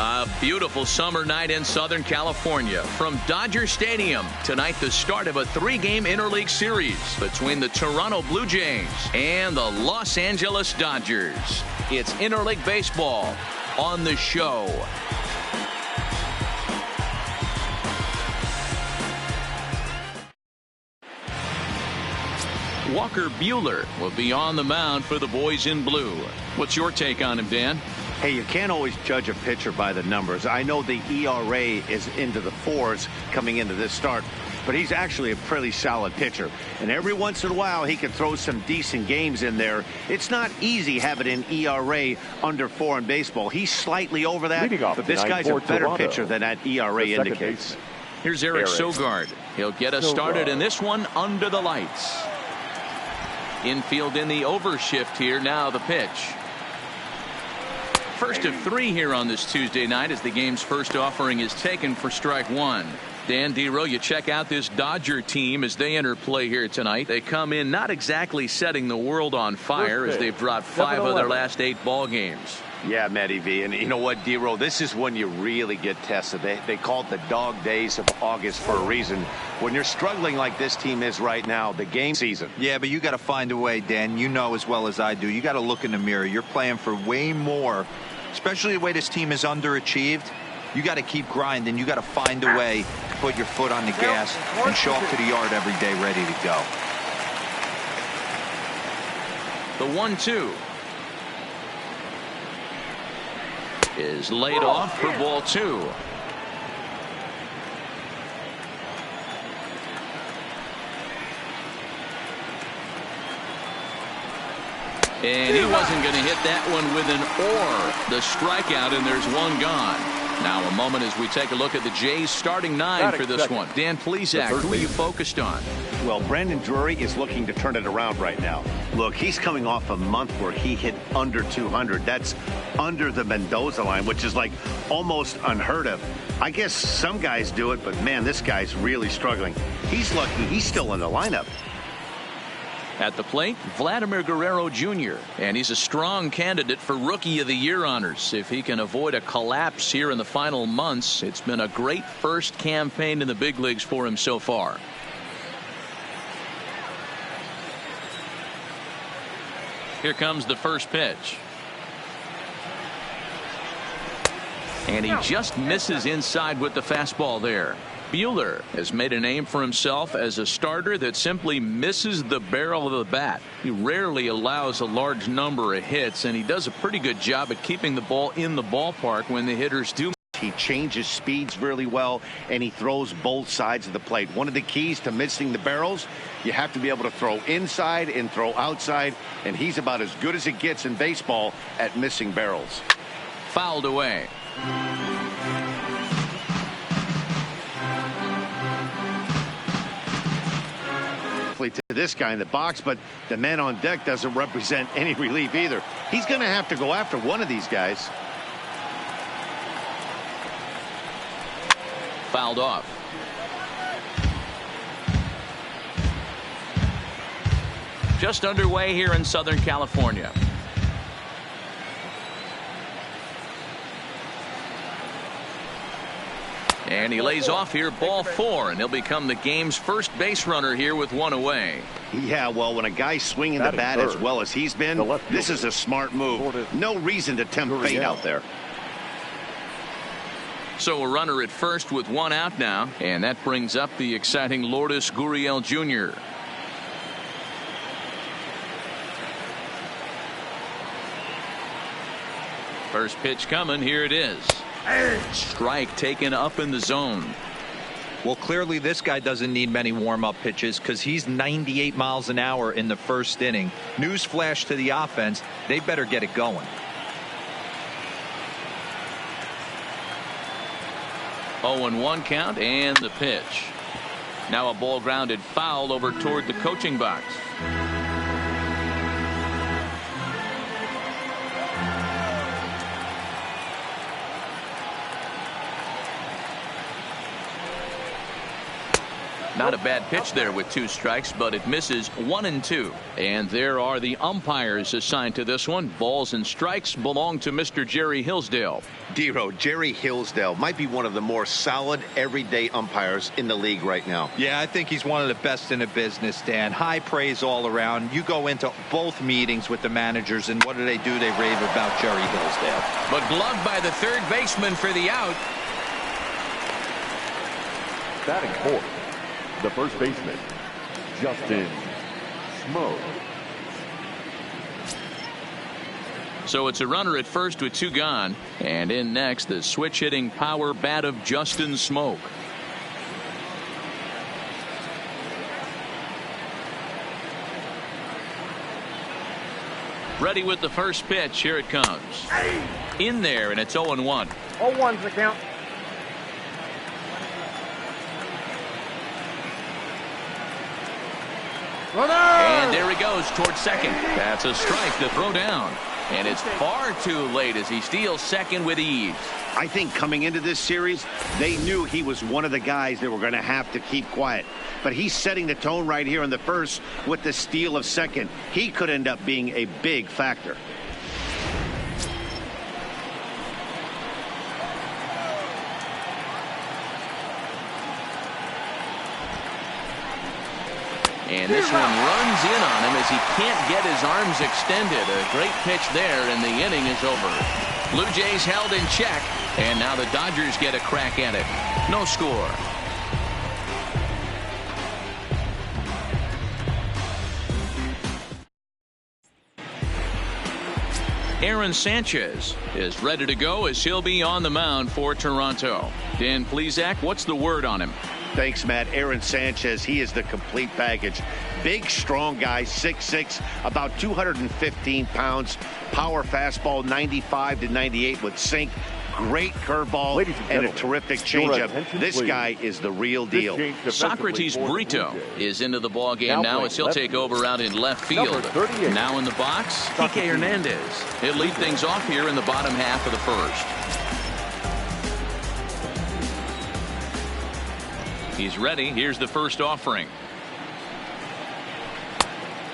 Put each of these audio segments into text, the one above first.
A beautiful summer night in Southern California. From Dodger Stadium, tonight the start of a 3-game interleague series between the Toronto Blue Jays and the Los Angeles Dodgers. It's interleague baseball on the show. Walker Buehler will be on the mound for the boys in blue. What's your take on him, Dan? Hey, you can't always judge a pitcher by the numbers. I know the ERA is into the 4s coming into this start, but he's actually a pretty solid pitcher. And every once in a while, he can throw some decent games in there. It's not easy having an ERA under 4 in baseball. He's slightly over that, but this guy's a better pitcher than that ERA indicates. Here's Eric Sogard. He'll get us started in this one under the lights. Infield in the overshift here. Now the pitch. First of 3 here on this Tuesday night as the game's first offering is taken for strike 1. Dan Dero, you check out this Dodger team as they enter play here tonight. They come in not exactly setting the world on fire as they've dropped 5 of their last 8 ball games. Yeah, Matty V. And you know what, Dero, this is when you really get tested. They call it the dog days of August for a reason. When you're struggling like this team is right now, the game season. Yeah, but you got to find a way, Dan. You know as well as I do. You got to look in the mirror. You're playing for way more, especially the way this team is underachieved. You got to keep grinding. You got to find a way to put your foot on the gas and show up to the yard every day ready to go. The 1-2 is laid off for ball 2. And he wasn't going to hit that one with an or. The strikeout, and there's one gone. Now a moment as we take a look at the Jays starting 9 for this one. Dan Plesac, who are you focused on? Well, Brandon Drury is looking to turn it around right now. Look, he's coming off a month where he hit under 200. That's under the Mendoza line, which is like almost unheard of. I guess some guys do it, but man, this guy's really struggling. He's lucky he's still in the lineup. At the plate, Vladimir Guerrero Jr. And he's a strong candidate for Rookie of the Year honors. If he can avoid a collapse here in the final months, it's been a great first campaign in the big leagues for him so far. Here comes the first pitch. And he just misses inside with the fastball there. Buehler has made a name for himself as a starter that simply misses the barrel of the bat. He rarely allows a large number of hits, and he does a pretty good job at keeping the ball in the ballpark when the hitters do. He changes speeds really well, and he throws both sides of the plate. One of the keys to missing the barrels, you have to be able to throw inside and throw outside, and he's about as good as it gets in baseball at missing barrels. Fouled away. To this guy in the box, but the man on deck doesn't represent any relief either. He's going to have to go after one of these guys. Fouled off. Just underway here in Southern California. And he lays off here, ball 4, and he'll become the game's first base runner here with 1 away. Yeah, well, when a guy's swinging the bat as well as he's been, this is a smart move. No reason to tempt fate out there. So a runner at first with 1 out now, and that brings up the exciting Lourdes Gurriel Jr. First pitch coming. Here it is. Strike taken up in the zone. Well, clearly this guy doesn't need many warm-up pitches because he's 98 miles an hour in the first inning. Newsflash to the offense, they better get it going. 0-1 count, and the pitch. Now a ball grounded foul over toward the coaching box. Not a bad pitch there with 2 strikes, but it misses 1 and 2. And there are the umpires assigned to this one. Balls and strikes belong to Mr. Jerry Hillsdale. Dero, Jerry Hillsdale might be one of the more solid everyday umpires in the league right now. Yeah, I think he's one of the best in the business, Dan. High praise all around. You go into both meetings with the managers, and what do? They rave about Jerry Hillsdale. But gloved by the third baseman for the out. Batting fourth, the first baseman, Justin Smoak. So it's a runner at first with 2 gone. And in next, the switch-hitting power bat of Justin Smoak. Ready with the first pitch. Here it comes. In there, and it's 0-1. 0-1's the count. Runner! And there he goes towards second. That's a strike to throw down. And it's far too late as he steals second with ease. I think coming into this series, they knew he was one of the guys that were going to have to keep quiet. But he's setting the tone right here in the first with the steal of second. He could end up being a big factor. And this one runs in on him as he can't get his arms extended. A great pitch there, and the inning is over. Blue Jays held in check, and now the Dodgers get a crack at it. No score. Aaron Sanchez is ready to go as he'll be on the mound for Toronto. Dan Plesac, what's the word on him? Thanks, Matt. Aaron Sanchez, he is the complete package. Big, strong guy, 6'6", about 215 pounds. Power fastball, 95 to 98 with sink. Great curveball and a terrific changeup. This guy is the real deal. Socrates Brito is into the ball game now as he'll take over out in left field. Now in the box, Kike Hernandez. He'll lead things off here in the bottom half of the first. He's ready. Here's the first offering.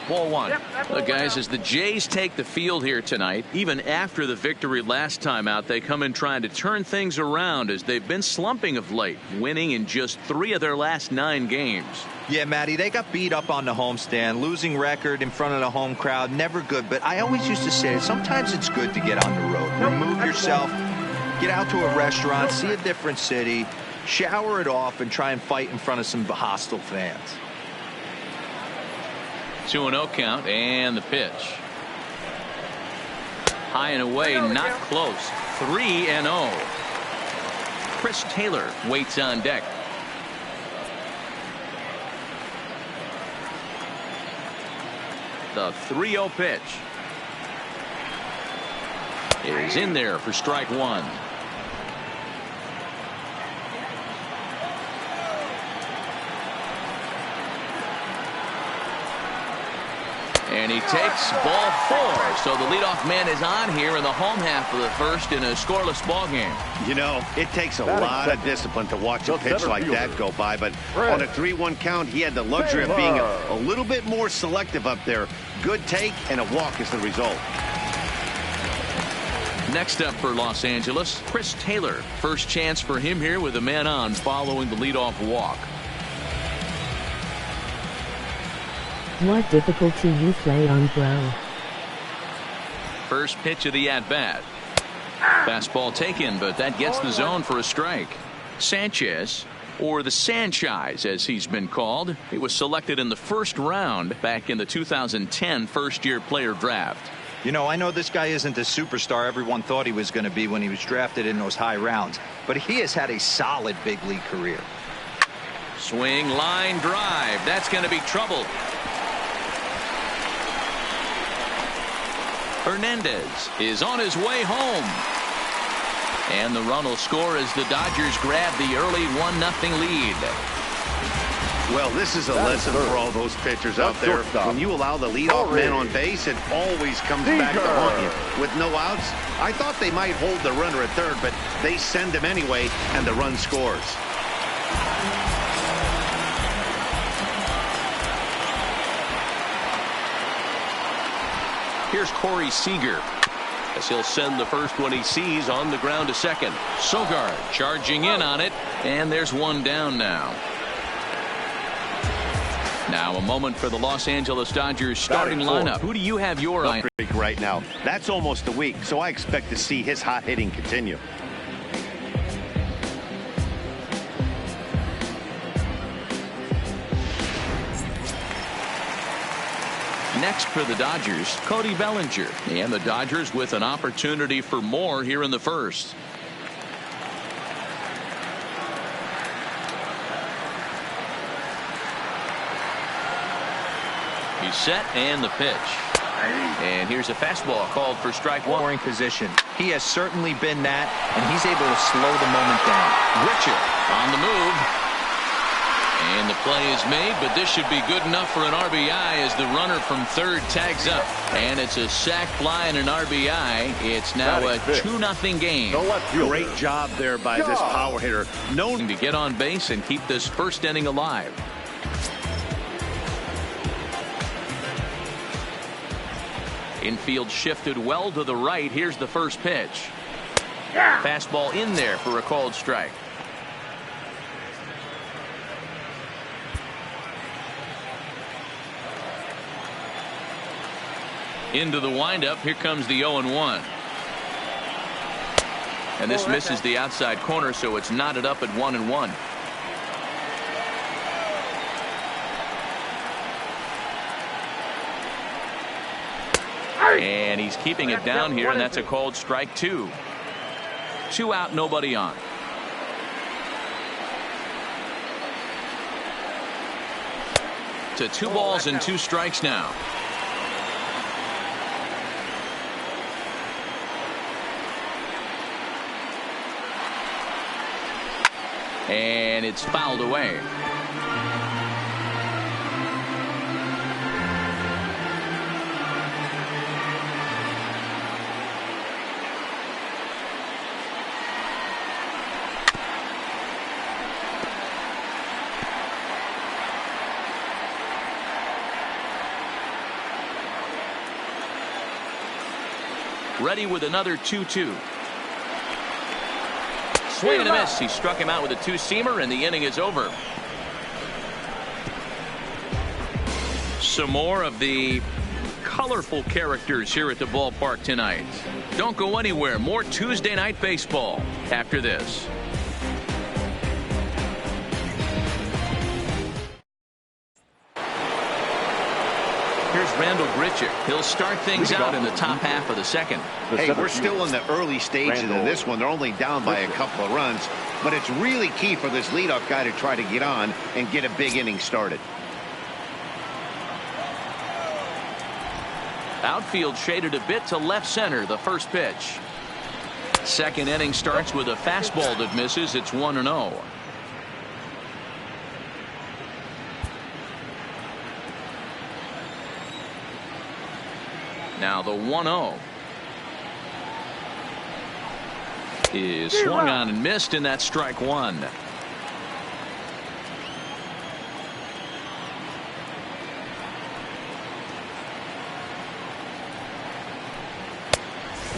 Ball 1. Look, guys, as the Jays take the field here tonight, even after the victory last time out, they come in trying to turn things around as they've been slumping of late, winning in just 3 of their last 9 games. Yeah, Matty, they got beat up on the homestand. Losing record in front of the home crowd, never good. But I always used to say, sometimes it's good to get on the road. Remove yourself, get out to a restaurant, see a different city, shower it off, and try and fight in front of some hostile fans. 2-0 count, and the pitch. High and away, not close. 3-0. Chris Taylor waits on deck. The 3-0 pitch is in there for strike 1. And he takes ball 4. So the leadoff man is on here in the home half of the first in a scoreless ball game. You know, it takes a lot of discipline to watch a pitch like that go by. But on a 3-1 count, he had the luxury of being a little bit more selective up there. Good take, and a walk is the result. Next up for Los Angeles, Chris Taylor. First chance for him here with a man on following the leadoff walk. What difficulty you play on, bro? First pitch of the at-bat. Fastball taken, but that gets the zone for a strike. Sanchez, or the Sanchez as he's been called, he was selected in the first round back in the 2010 first-year player draft. You know, I know this guy isn't the superstar everyone thought he was going to be when he was drafted in those high rounds, but he has had a solid big league career. Swing, line, drive. That's going to be trouble. Hernandez is on his way home. And the run will score as the Dodgers grab the early 1-0 lead. Well, this is a lesson for all those pitchers out there. When you allow the leadoff man on base, it always comes back to haunt you. With no outs, I thought they might hold the runner at third, but they send him anyway, and the run scores. Here's Corey Seager, as he'll send the first one he sees on the ground to second. Sogard charging in on it, and there's one down now. Now a moment for the Los Angeles Dodgers starting lineup. Who do you have your eye on right now? That's almost a week, so I expect to see his hot hitting continue. Next for the Dodgers, Cody Bellinger. And the Dodgers with an opportunity for more here in the first. He's set, and the pitch. And here's a fastball called for strike one. Scoring position. He has certainly been that, and he's able to slow the moment down. Richard on the move. And the play is made, but this should be good enough for an RBI as the runner from third tags up. And it's a sac fly and an RBI. It's now a 2-0 game. Great job there by this power hitter. Known to get on base and keep this first inning alive. Infield shifted well to the right. Here's the first pitch. Fastball in there for a called strike. Into the windup. Here comes the 0-1. And this misses the outside corner, so it's knotted up at 1-1. And he's keeping it down here, and that's a called strike 2. 2 out, nobody on. To 2 balls and 2 strikes now. And it's fouled away. Ready with another 2-2. Swing and a miss. He struck him out with a 2-seamer, and the inning is over. Some more of the colorful characters here at the ballpark tonight. Don't go anywhere. More Tuesday Night Baseball after this. Here's Randall Grichuk. He'll start things out in the top half of the second. Hey, we're still in the early stages of this one. They're only down by a couple of runs, but it's really key for this leadoff guy to try to get on and get a big inning started. Outfield shaded a bit to left center. The first pitch. Second inning starts with a fastball that misses. It's 1-0. Now the 1-0 is swung on and missed, and that's strike 1.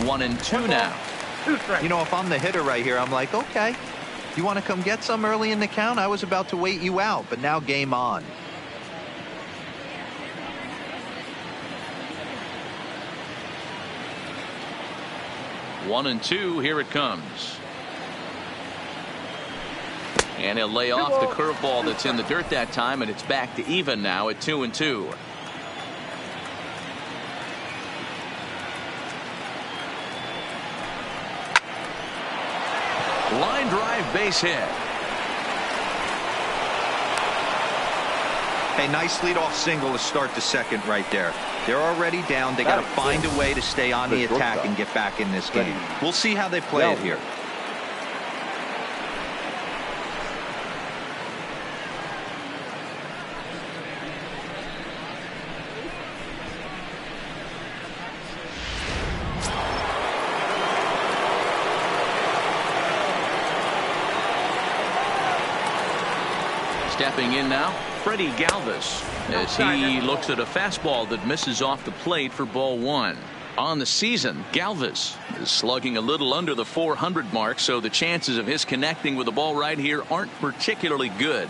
One and two now. You know, if I'm the hitter right here, I'm like, okay, you want to come get some early in the count? I was about to wait you out, but now game on. One and two. Here it comes. And he'll lay off the curveball that's in the dirt that time, and it's back to even now at 2-2. Line drive, base hit. Hey, nice leadoff single to start the second right there. They're already down. They got to find a way to stay on the attack and get back in this game. We'll see how they play it here. Stepping in now, Freddie Galvis as he looks at a fastball that misses off the plate for ball one. On the season, Galvis is slugging a little under the 400 mark, so the chances of his connecting with the ball right here aren't particularly good.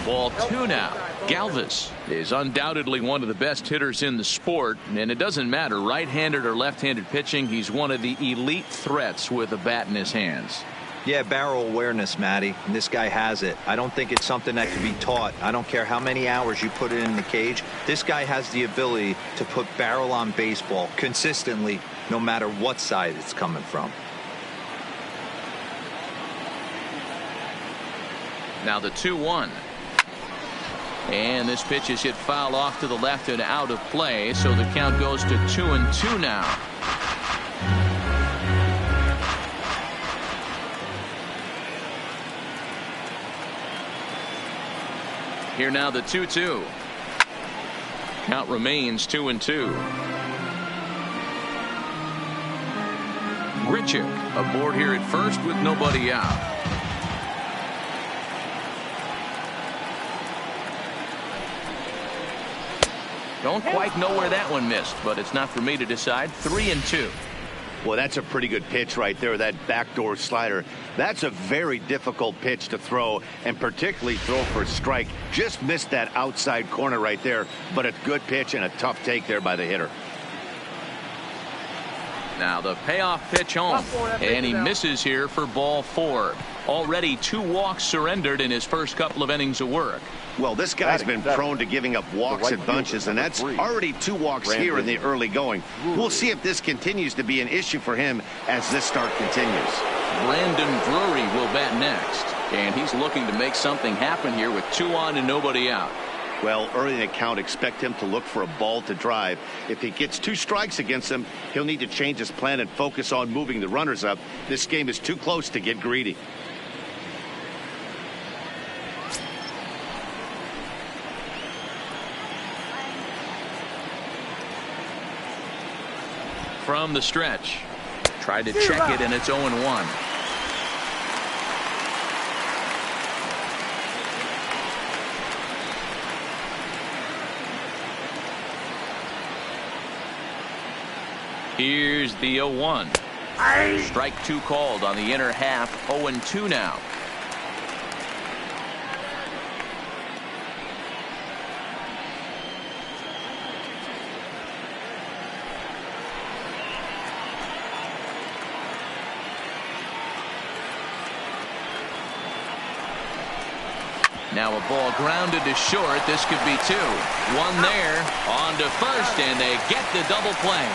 Ball two now. Galvis is undoubtedly one of the best hitters in the sport, and it doesn't matter right-handed or left-handed pitching. He's one of the elite threats with a bat in his hands. Yeah, barrel awareness, Matty, and this guy has it. I don't think it's something that can be taught. I don't care how many hours you put it in the cage. This guy has the ability to put barrel on baseball consistently, no matter what side it's coming from. Now the 2-1. And this pitch is hit foul off to the left and out of play, so the count goes to 2-2 now. Here now the 2-2. Count remains 2-2. Grichuk aboard here at first with nobody out. Don't quite know where that one missed, but it's not for me to decide. 3-2. Well, that's a pretty good pitch right there, that backdoor slider. That's a very difficult pitch to throw, and particularly throw for a strike. Just missed that outside corner right there, but a good pitch and a tough take there by the hitter. Now the payoff pitch home, and he misses here for ball four. Already 2 walks surrendered in his first couple of innings of work. Well, this guy's been prone to giving up walks in bunches, and that's already 2 walks here in the early going. We'll see if this continues to be an issue for him as this start continues. Brandon Drury will bat next, and he's looking to make something happen here with 2 on and nobody out. Well, early in the count, expect him to look for a ball to drive. If he gets 2 strikes against him, he'll need to change his plan and focus on moving the runners up. This game is too close to get greedy. From the stretch. Tried to check it, and it's 0-1. Here's the 0-1. Strike 2 called on the inner half. 0-2 now. Now a ball grounded to short. This could be 2. 1 there. On to first, and they get the double play.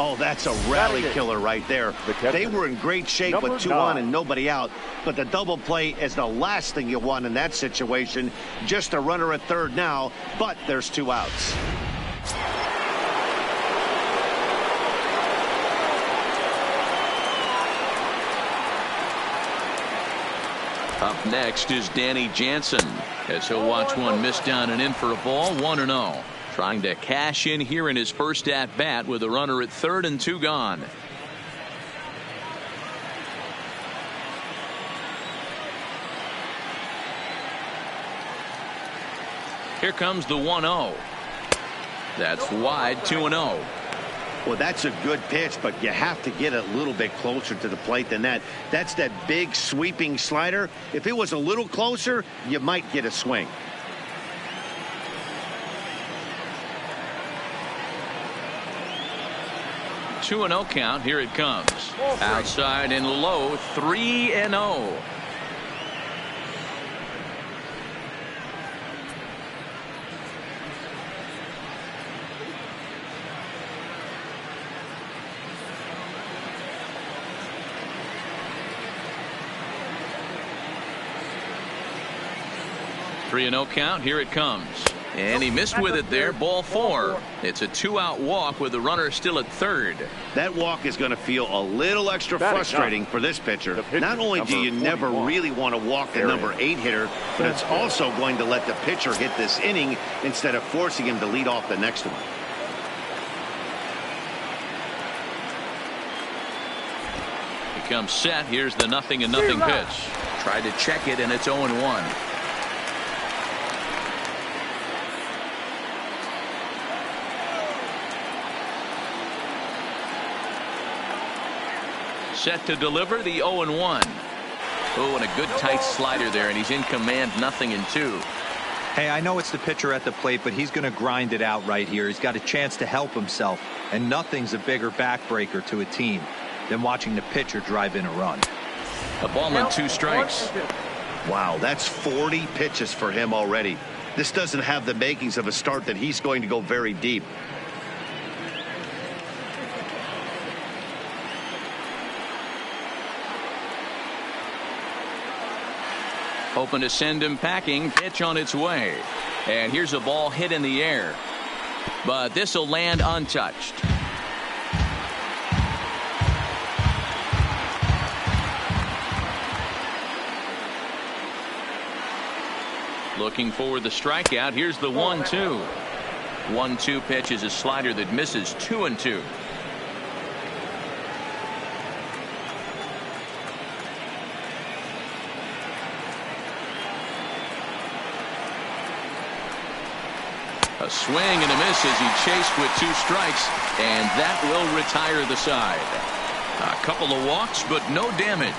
Oh, that's a rally killer right there. They were in great shape with 2 on and nobody out, but the double play is the last thing you want in that situation. Just a runner at third now, but there's 2 outs. Up next is Danny Jansen as he'll watch one miss down and in for a ball. 1-0. Trying to cash in here in his first at bat with a runner at third and 2 gone. Here comes the 1-0. That's wide. 2-0. Well, that's a good pitch, but you have to get a little bit closer to the plate than that. That's that big sweeping slider. If it was a little closer, you might get a swing. Two 2-0 count. Here it comes. Outside and low. 3-0. Three and 0 count. Here it comes. And he missed with it there. Ball 4. It's a 2-out walk with the runner still at third. That walk is going to feel a little extra frustrating for this pitcher. Not only do you never really want to walk the number 8 hitter, but it's also going to let the pitcher hit this inning instead of forcing him to lead off the next one. He comes set. Here's the 0-0 pitch. Tried to check it, and it's 0-1. Set to deliver the 0-1. Oh, and a good tight slider there, and he's in command. 0-2. Hey, I know it's the pitcher at the plate, but he's going to grind it out right here. He's got a chance to help himself, and nothing's a bigger backbreaker to a team than watching the pitcher drive in a run. A ball and 2 strikes. Wow, that's 40 pitches for him already. This doesn't have the makings of a start that he's going to go very deep. Hoping to send him packing. Pitch on its way. And here's a ball hit in the air. But this will land untouched. Looking for the strikeout. Here's the 1-2. 1-2 pitch is a slider that misses. 2-2. A swing and a miss as he chased with 2 strikes, and that will retire the side. A couple of walks, but no damage.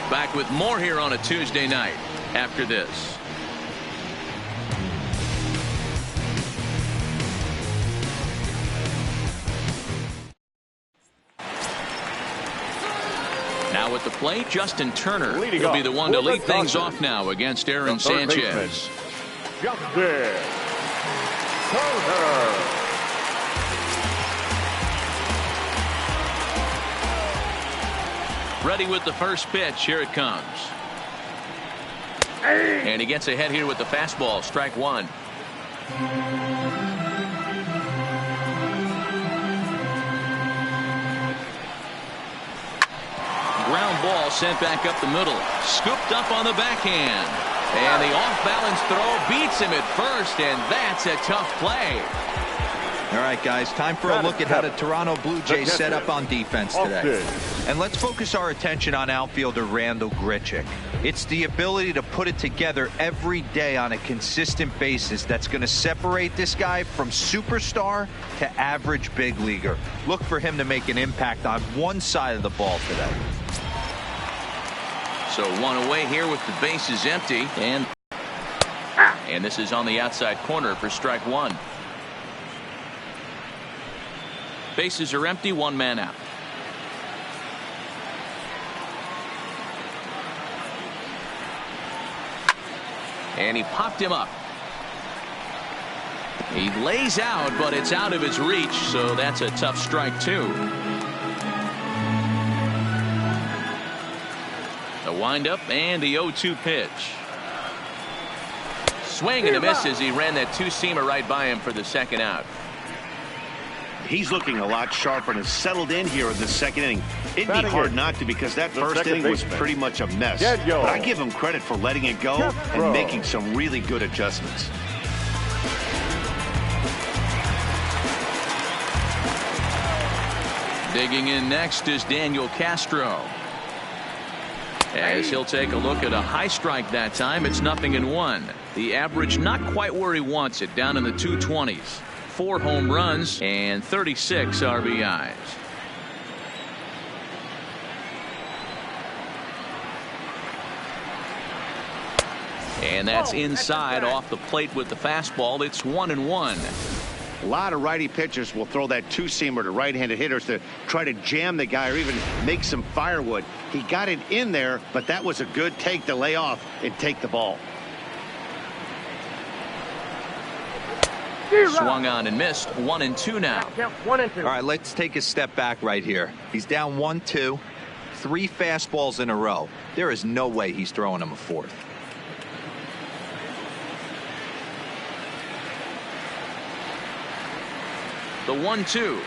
Back with more here on a Tuesday night after this. Now at the plate, Justin Turner. He'll be the one to lead things off now against Aaron Sanchez. Justin Turner. Ready with the first pitch. Here it comes. And he gets ahead here with the fastball. Strike 1. Ground ball sent back up the middle. Scooped up on the backhand. And the off-balance throw beats him at first, and that's a tough play. All right, guys, time for a look at how the Toronto Blue Jays set up on defense today. And let's focus our attention on outfielder Randal Grichuk. It's the ability to put it together every day on a consistent basis that's going to separate this guy from superstar to average big leaguer. Look for him to make an impact on one side of the ball today. So 1 away here with the bases empty, and this is on the outside corner for strike 1. Bases are empty, 1 man out. And he popped him up. He lays out, but it's out of his reach, so that's a tough strike 2. The windup and the 0-2 pitch. Swing and a miss as he ran that 2-seamer right by him for the second out. He's looking a lot sharper and has settled in here in the second inning. It'd be hard not to, because that first inning was pretty much a mess. But I give him credit for letting it go and making some really good adjustments. Digging in next is Daniel Castro. As he'll take a look at a high strike that time. It's 0-1. The average not quite where he wants it, down in the 220s. 4 home runs and 36 RBIs. And that's inside off the plate with the fastball. It's 1-1. A lot of righty pitchers will throw that 2-seamer to right-handed hitters to try to jam the guy or even make some firewood. He got it in there, but that was a good take to lay off and take the ball. Swung on and missed. 1-2 now. All right, let's take a step back right here. He's down 1-2, 3 fastballs in a row. There is no way he's throwing him a 4th. The 1-2.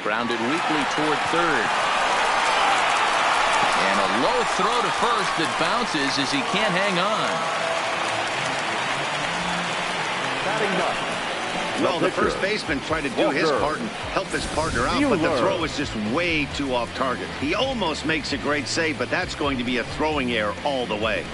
Grounded weakly toward third. And a low throw to first that bounces as he can't hang on. Batting 9, Well, the first baseman tried to do his part and help his partner out, but the throw was just way too off target. He almost makes a great save, but that's going to be a throwing error all the way.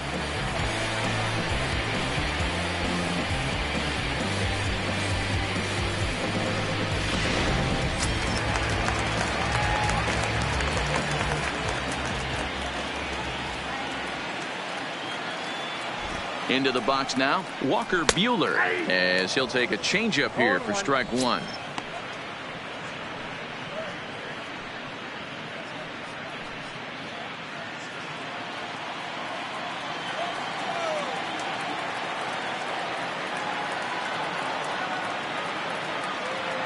Into the box now, Walker Buehler, as he'll take a changeup here for strike one.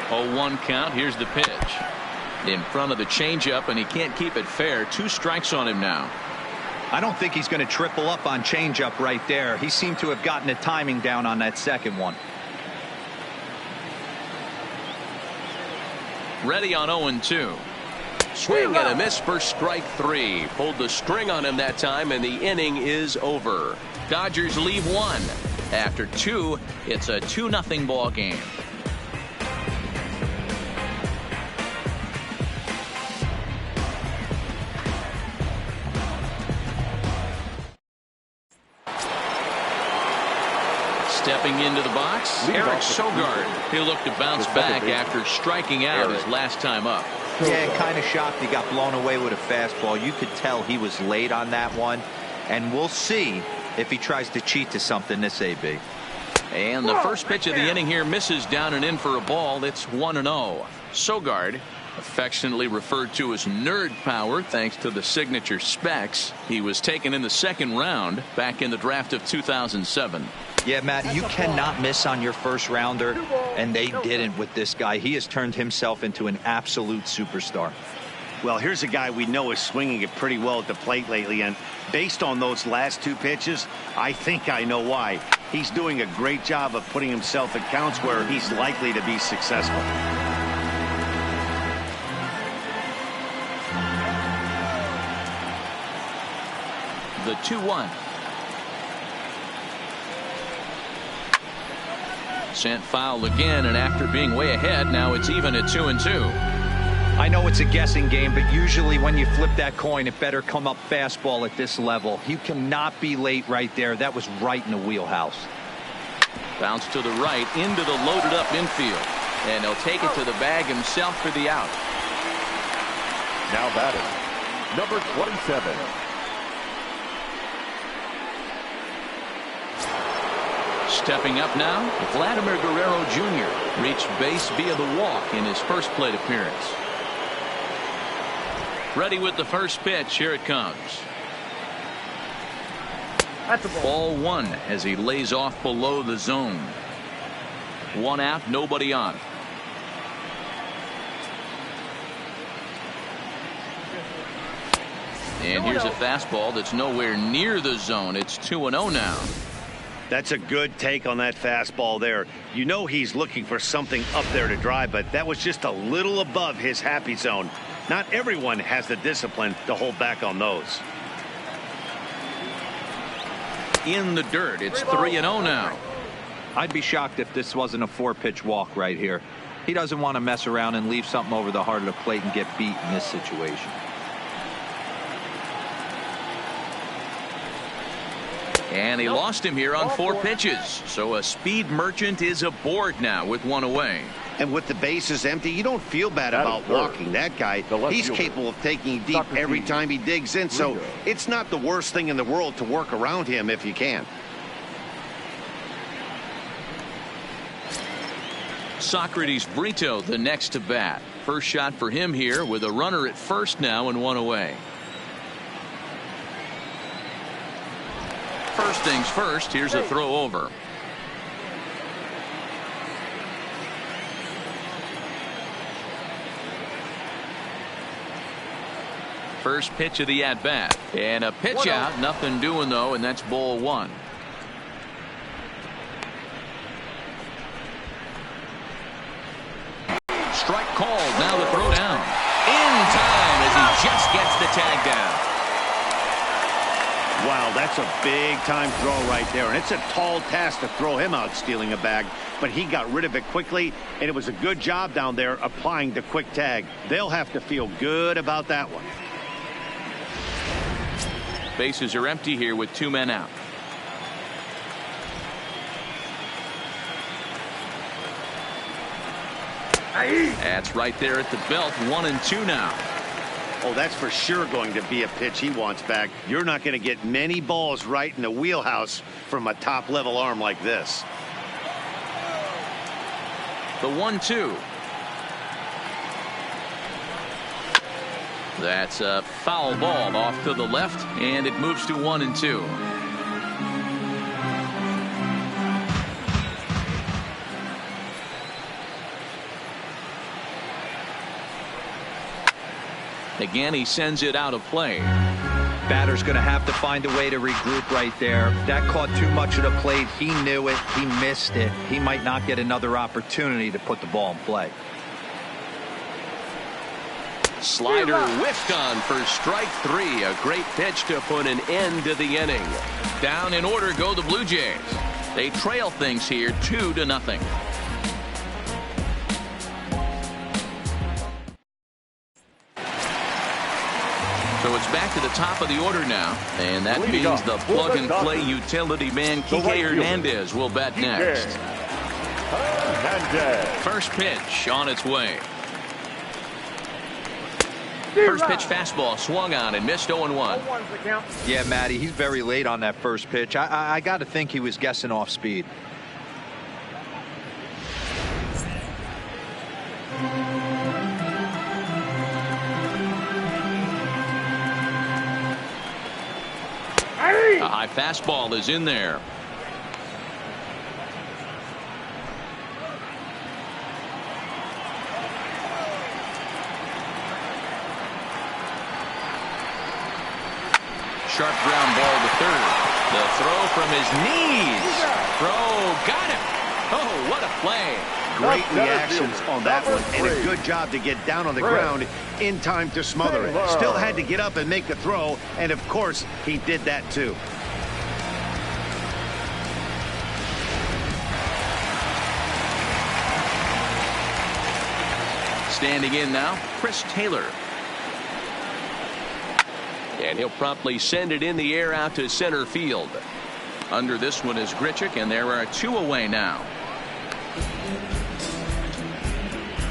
Oh, 1 count. Here's the pitch. In front of the changeup, and he can't keep it fair. 2 strikes on him now. I don't think he's going to triple up on changeup right there. He seemed to have gotten the timing down on that second one. Ready on 0-2. Swing and a miss for strike 3. Pulled the string on him that time, and the inning is over. Dodgers leave 1. After 2, it's a 2-0 ball game. Stepping into the box, Eric Sogard. He'll look to bounce back after striking out his last time up. Yeah, kind of shocked he got blown away with a fastball. You could tell he was late on that one. And we'll see if he tries to cheat to something this AB. And the first pitch of the inning here misses down and in for a ball. It's 1-0. Sogard, affectionately referred to as nerd power thanks to the signature specs. He was taken in the second round back in the draft of 2007. Yeah, Matt, you cannot miss on your first rounder, and they didn't with this guy. He has turned himself into an absolute superstar. Well, here's a guy we know is swinging it pretty well at the plate lately, and based on those last 2 pitches, I think I know why. He's doing a great job of putting himself in counts where he's likely to be successful. The 2-1. Sent foul again, and after being way ahead, now it's even at 2-2. I know it's a guessing game, but usually when you flip that coin, it better come up fastball at this level. You cannot be late right there. That was right in the wheelhouse. Bounce to the right into the loaded up infield, and he'll take it to the bag himself for the out. Now batting, number 27. Stepping up now, Vladimir Guerrero Jr. reached base via the walk in his first plate appearance. Ready with the first pitch. Here it comes. That's a ball 1 as he lays off below the zone. 1 out, nobody on. And here's a fastball that's nowhere near the zone. It's 2-0 now. That's a good take on that fastball there. You know he's looking for something up there to drive, but that was just a little above his happy zone. Not everyone has the discipline to hold back on those. In the dirt. It's 3-0 now. I'd be shocked if this wasn't a 4-pitch walk right here. He doesn't want to mess around and leave something over the heart of the plate and get beat in this situation. And he lost him here on 4 pitches. So a speed merchant is aboard now with 1 away. And with the bases empty, you don't feel bad about walking that guy. He's capable of taking deep every time he digs in. So it's not the worst thing in the world to work around him if you can. Socrates Brito the next to bat. First shot for him here with a runner at first now and 1 away. First things first, here's a throw over. First pitch of the at-bat. And a pitch out, nothing doing though, and that's ball 1. Strike called, now the throw down. In time as he just gets the tag down. Wow, that's a big-time throw right there. And it's a tall task to throw him out stealing a bag. But he got rid of it quickly, and it was a good job down there applying the quick tag. They'll have to feel good about that one. Bases are empty here with 2 men out. That's right there at the belt. 1-2 now. Oh, that's for sure going to be a pitch he wants back. You're not going to get many balls right in the wheelhouse from a top-level arm like this. The 1-2. That's a foul ball off to the left, and it moves to 1-2. Again, he sends it out of play. Batter's going to have to find a way to regroup right there. That caught too much of the plate. He knew it. He missed it. He might not get another opportunity to put the ball in play. Slider whiffed on for strike 3. A great pitch to put an end to the inning. Down in order go the Blue Jays. They trail things here 2-0. So it's back to the top of the order now, and that means the plug-and-play utility man Kike Hernandez will bat next. First pitch on its way. First pitch fastball swung on and missed 0-1. Yeah, Matty, he's very late on that first pitch. I got to think he was guessing off speed. A high fastball is in there. Sharp ground ball to third. The throw from his knees. Throw got him. Oh, what a play. Great reactions on that one, and a good job to get down on the ground in time to smother it. Still had to get up and make a throw, and of course he did that too. Standing in now, Chris Taylor. And he'll promptly send it in the air out to center field. Under this one is Grichuk, and there are 2 away now.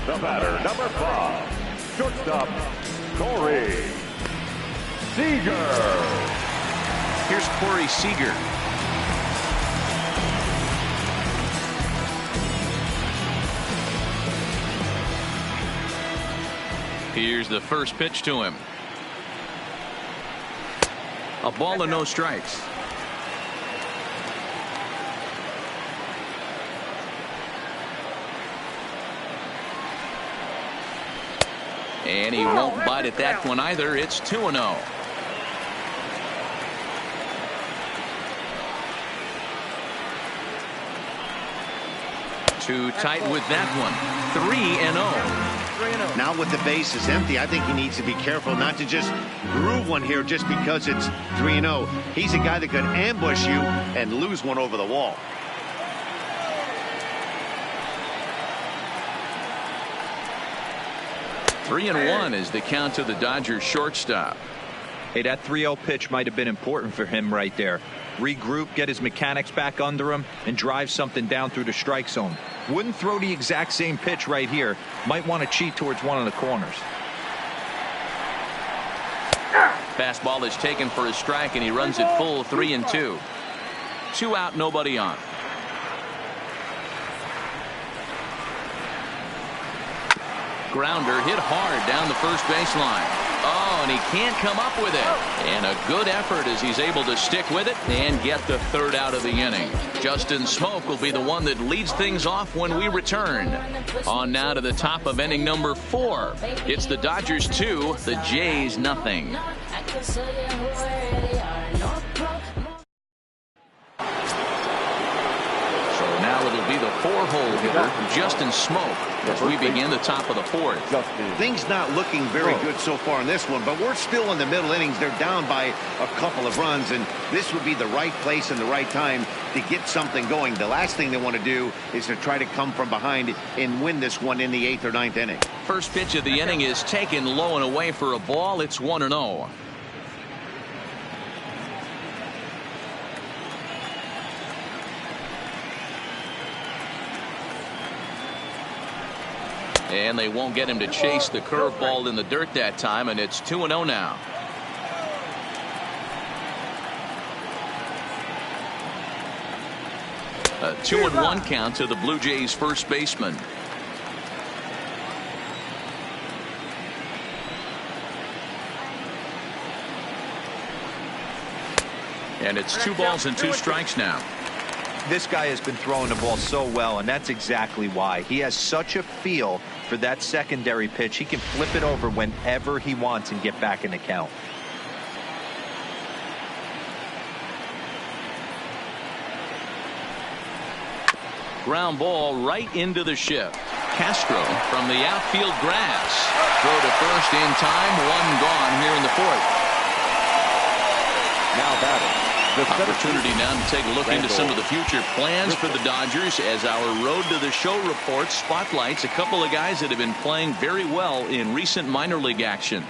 The batter, number 5, shortstop, Corey Seager. Here's Corey Seager. Here's the first pitch to him. A ball and no strikes. And he won't bite at that one either. It's 2-0. Too tight with that one. 3-0. Now with the bases empty, I think he needs to be careful not to just groove one here just because it's 3-0. He's a guy that could ambush you and lose one over the wall. Three and 1 is the count to the Dodgers shortstop. Hey, that 3-0 pitch might have been important for him right there. Regroup, get his mechanics back under him, and drive something down through the strike zone. Wouldn't throw the exact same pitch right here. Might want to cheat towards one of the corners. Fastball is taken for a strike, and he runs it full. 3-2. 2 out, nobody on. Grounder hit hard down the first baseline. Oh, and he can't come up with it. And a good effort as he's able to stick with it and get the third out of the inning. Justin Smoak will be the one that leads things off when we return. On now to the top of inning number 4. It's the Dodgers 2, the Jays nothing. So now it'll be the 4-hole hole hitter, Justin Smoak, as we begin the top of the fourth. Things not looking very good so far in this one, but we're still in the middle innings. They're down by a couple of runs, and this would be the right place and the right time to get something going. The last thing they want to do is to try to come from behind and win this one in the 8th or 9th inning. First pitch of the inning is taken low and away for a ball. It's 1-0. And they won't get him to chase the curveball in the dirt that time, and it's 2-0 now. A 2-1 count to the Blue Jays first baseman. And it's 2 balls and 2 strikes now. This guy has been throwing the ball so well, and that's exactly why. He has such a feel for that secondary pitch. He can flip it over whenever he wants and get back in the count. Ground ball right into the shift. Castro from the outfield grass. Throw to first in time. 1 gone here in the 4th. Now batting. Opportunity now to take a look into some of the future plans for the Dodgers as our Road to the Show report spotlights a couple of guys that have been playing very well in recent minor league action.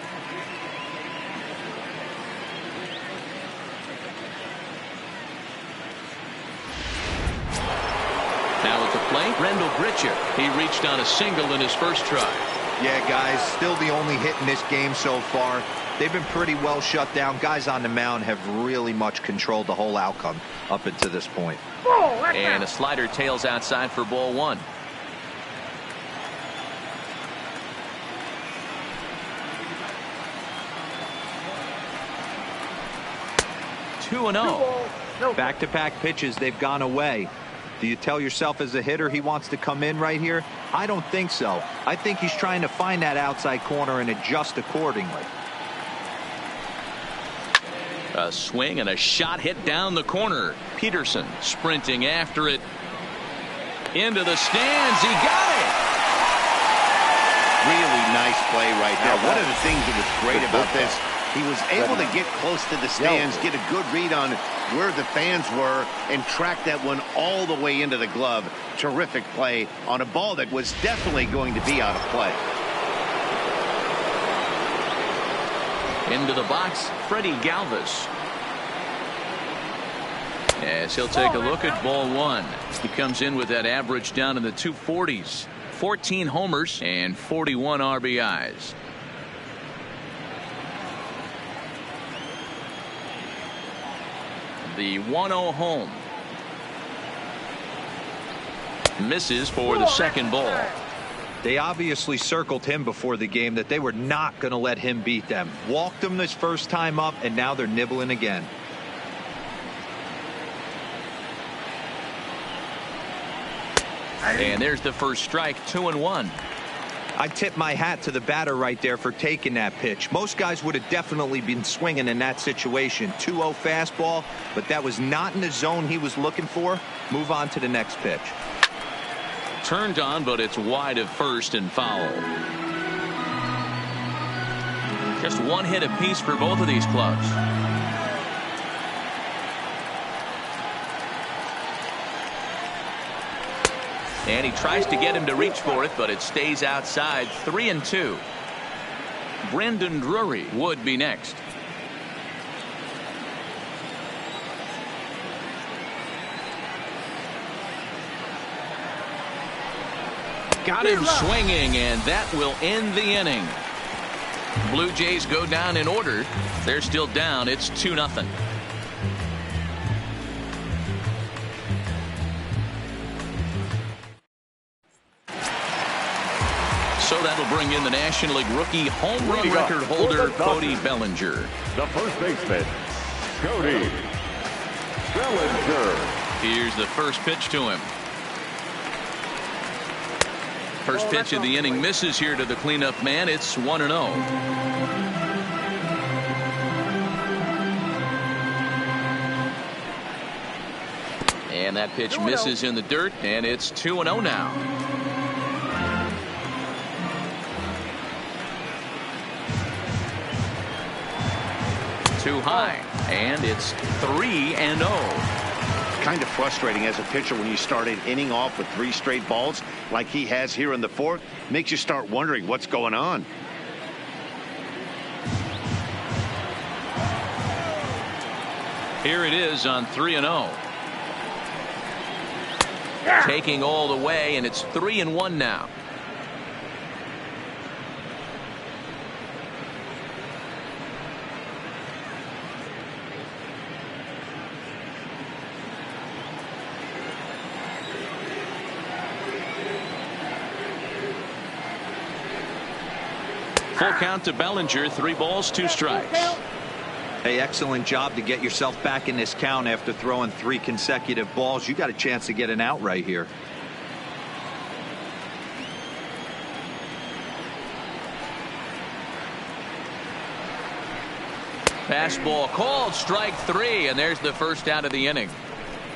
Now at the plate, Randall Grichuk. He reached on a single in his first try. Yeah, guys, still the only hit in this game so far. They've been pretty well shut down. Guys on the mound have really much controlled the whole outcome up until this point. And a slider tails outside for ball 1. Two and 0. Back-to-back pitches, they've gone away. Do you tell yourself as a hitter he wants to come in right here? I don't think so. I think he's trying to find that outside corner and adjust accordingly. A swing and a shot hit down the corner. Peterson sprinting after it. Into the stands. He got it. Really nice play right there. One of the things that was great about this, he was able to get close to the stands, get a good read on where the fans were, and track that one all the way into the glove. Terrific play on a ball that was definitely going to be out of play. Into the box, Freddie Galvis. As he'll take a look at ball 1. He comes in with that average down in the 240s. 14 homers and 41 RBIs. The 1-0 home. Misses for the second ball. They obviously circled him before the game that they were not going to let him beat them. Walked him this first time up, and now they're nibbling again. And there's the first strike. 2-1. I tip my hat to the batter right there for taking that pitch. Most guys would have definitely been swinging in that situation. 2-0 fastball, but that was not in the zone he was looking for. Move on to the next pitch. Turned on, but it's wide of first and foul. Just 1 hit apiece for both of these clubs. And he tries to get him to reach for it, but it stays outside. 3-2. Brandon Drury would be next. Got him swinging, and that will end the inning. Blue Jays go down in order. They're still down. It's 2-0. So that'll bring in the National League rookie home run record holder, Cody Bellinger. The first baseman, Cody Bellinger. Here's the first pitch to him. First pitch of the inning misses here to the cleanup man. It's 1-0. And And that pitch misses in the dirt, and it's 2-0 now. Too high, and it's 3-0. Kind of frustrating as a pitcher when you start an inning off with 3 straight balls like he has here in the 4th. Makes you start wondering what's going on. Here it is on 3-0. Taking all the way, and it's 3-1 now. Full count to Bellinger. 3 balls, 2 strikes. Hey, excellent job to get yourself back in this count after throwing 3 consecutive balls. You got a chance to get an out right here. Fastball called, strike 3, and there's the first out of the inning.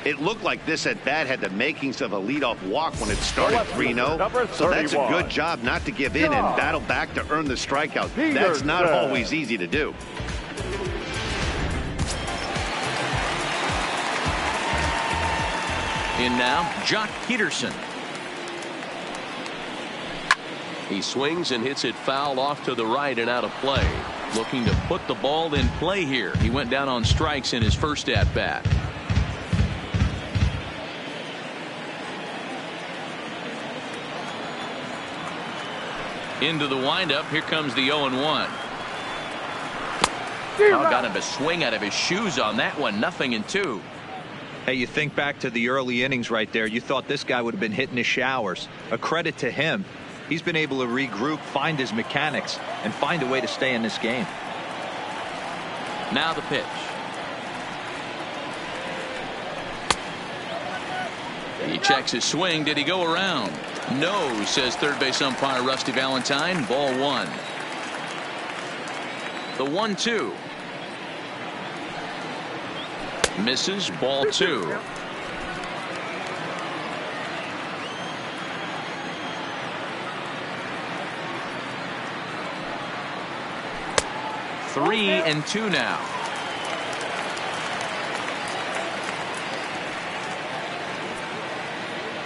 It looked like this at bat had the makings of a leadoff walk when it started 3-0. So that's a good job not to give in and battle back to earn the strikeout. That's not always easy to do. In now, Jock Peterson. He swings and hits it foul off to the right and out of play. Looking to put the ball in play here. He went down on strikes in his first at bat. Into the windup. Here comes the 0-1. Got him to swing out of his shoes on that one. 0-2. Hey, you think back to the early innings right there. You thought this guy would have been hitting his showers. A credit to him. He's been able to regroup, find his mechanics, and find a way to stay in this game. Now the pitch. He checks his swing. Did he go around? No, says third base umpire Rusty Valentine. Ball 1. The 1-2. Misses. Ball 2. Three and 2 now.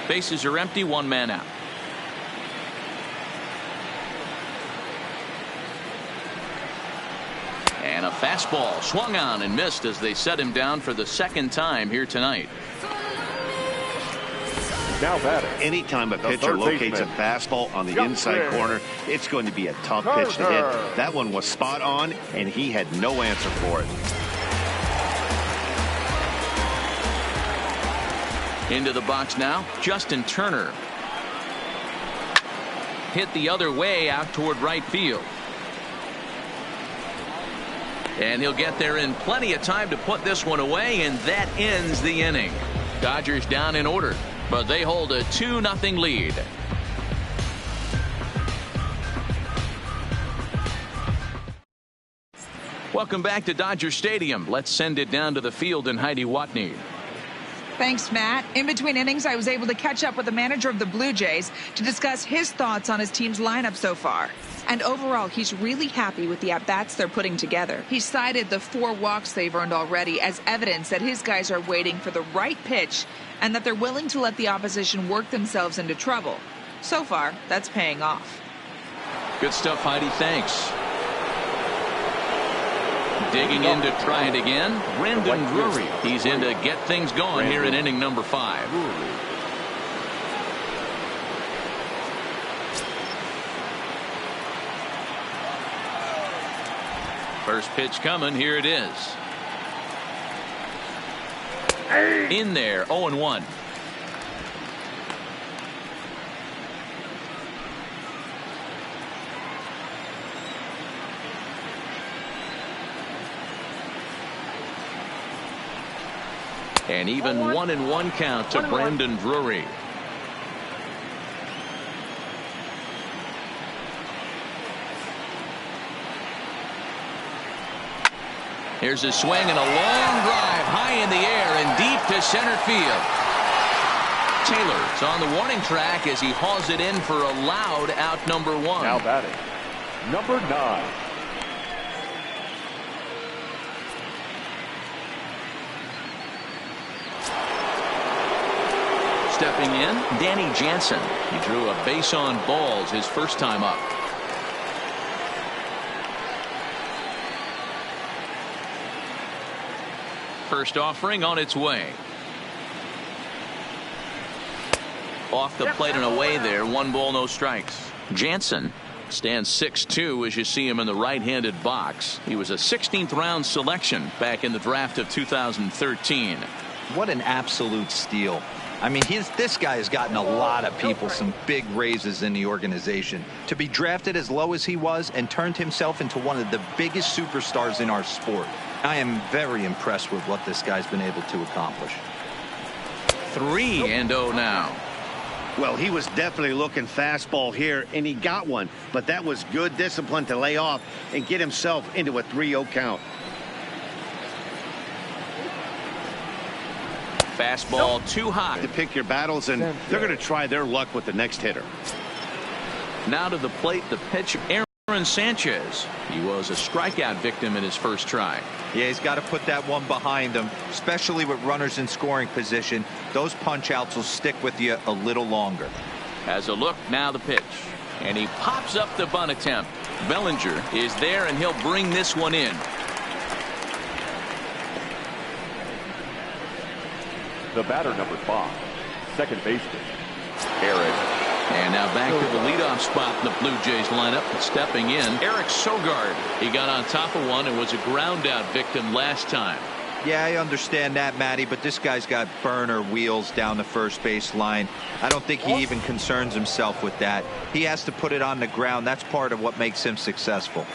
Bases are empty. 1 man out. And a fastball swung on and missed as they set him down for the 2nd time here tonight. Now batting. Anytime a pitcher locates a fastball on the inside corner, it's going to be a tough pitch to hit. That one was spot on, and he had no answer for it. Into the box now, Justin Turner. Hit the other way out toward right field. And he'll get there in plenty of time to put this one away, and that ends the inning. Dodgers down in order, but they hold a 2-0 lead. Welcome back to Dodger Stadium. Let's send it down to the field in Heidi Watney. Thanks, Matt. In between innings, I was able to catch up with the manager of the Blue Jays to discuss his thoughts on his team's lineup so far. And overall, he's really happy with the at-bats they're putting together. He cited the 4 walks they've earned already as evidence that his guys are waiting for the right pitch and that they're willing to let the opposition work themselves into trouble. So far, that's paying off. Good stuff, Heidi. Thanks. Digging in to try it again, Brendan Drury. He's in to get things going here in inning number 5. First pitch coming. Here it is. In there. 0-1. An even 1-1 count to Brendan Drury. Here's a swing and a long drive high in the air and deep to center field. Taylor is on the warning track as he hauls it in for a loud out number 1. Now batting, number 9. Stepping in, Danny Jansen. He drew a base on balls his first time up. First offering on its way. Off the plate and away there. 1 ball, no strikes. Jansen stands 6'2" as you see him in the right-handed box. He was a 16th round selection back in the draft of 2013. What an absolute steal. I mean, this guy has gotten a lot of people some big raises in the organization. To be drafted as low as he was and turned himself into one of the biggest superstars in our sport. I am very impressed with what this guy's been able to accomplish. 3-0 now. Well, he was definitely looking fastball here, and he got one. But that was good discipline to lay off and get himself into a 3-0 count. Fastball too high. To pick your battles, and they're going to try their luck with the next hitter. Now to the plate, the pitcher, Aaron Sanchez. He was a strikeout victim in his first try. Yeah, he's got to put that one behind him, especially with runners in scoring position. Those punch outs will stick with you a little longer. As a look, now the pitch. And he pops up the bunt attempt. Bellinger is there, and he'll bring this one in. The batter, number 5, second baseman, Eric. And now back to the leadoff spot in the Blue Jays lineup. Stepping in, Eric Sogard. He got on top of one and was a ground out victim last time. Yeah, I understand that, Matty, but this guy's got burner wheels down the first base line. I don't think he even concerns himself with that. He has to put it on the ground. That's part of what makes him successful.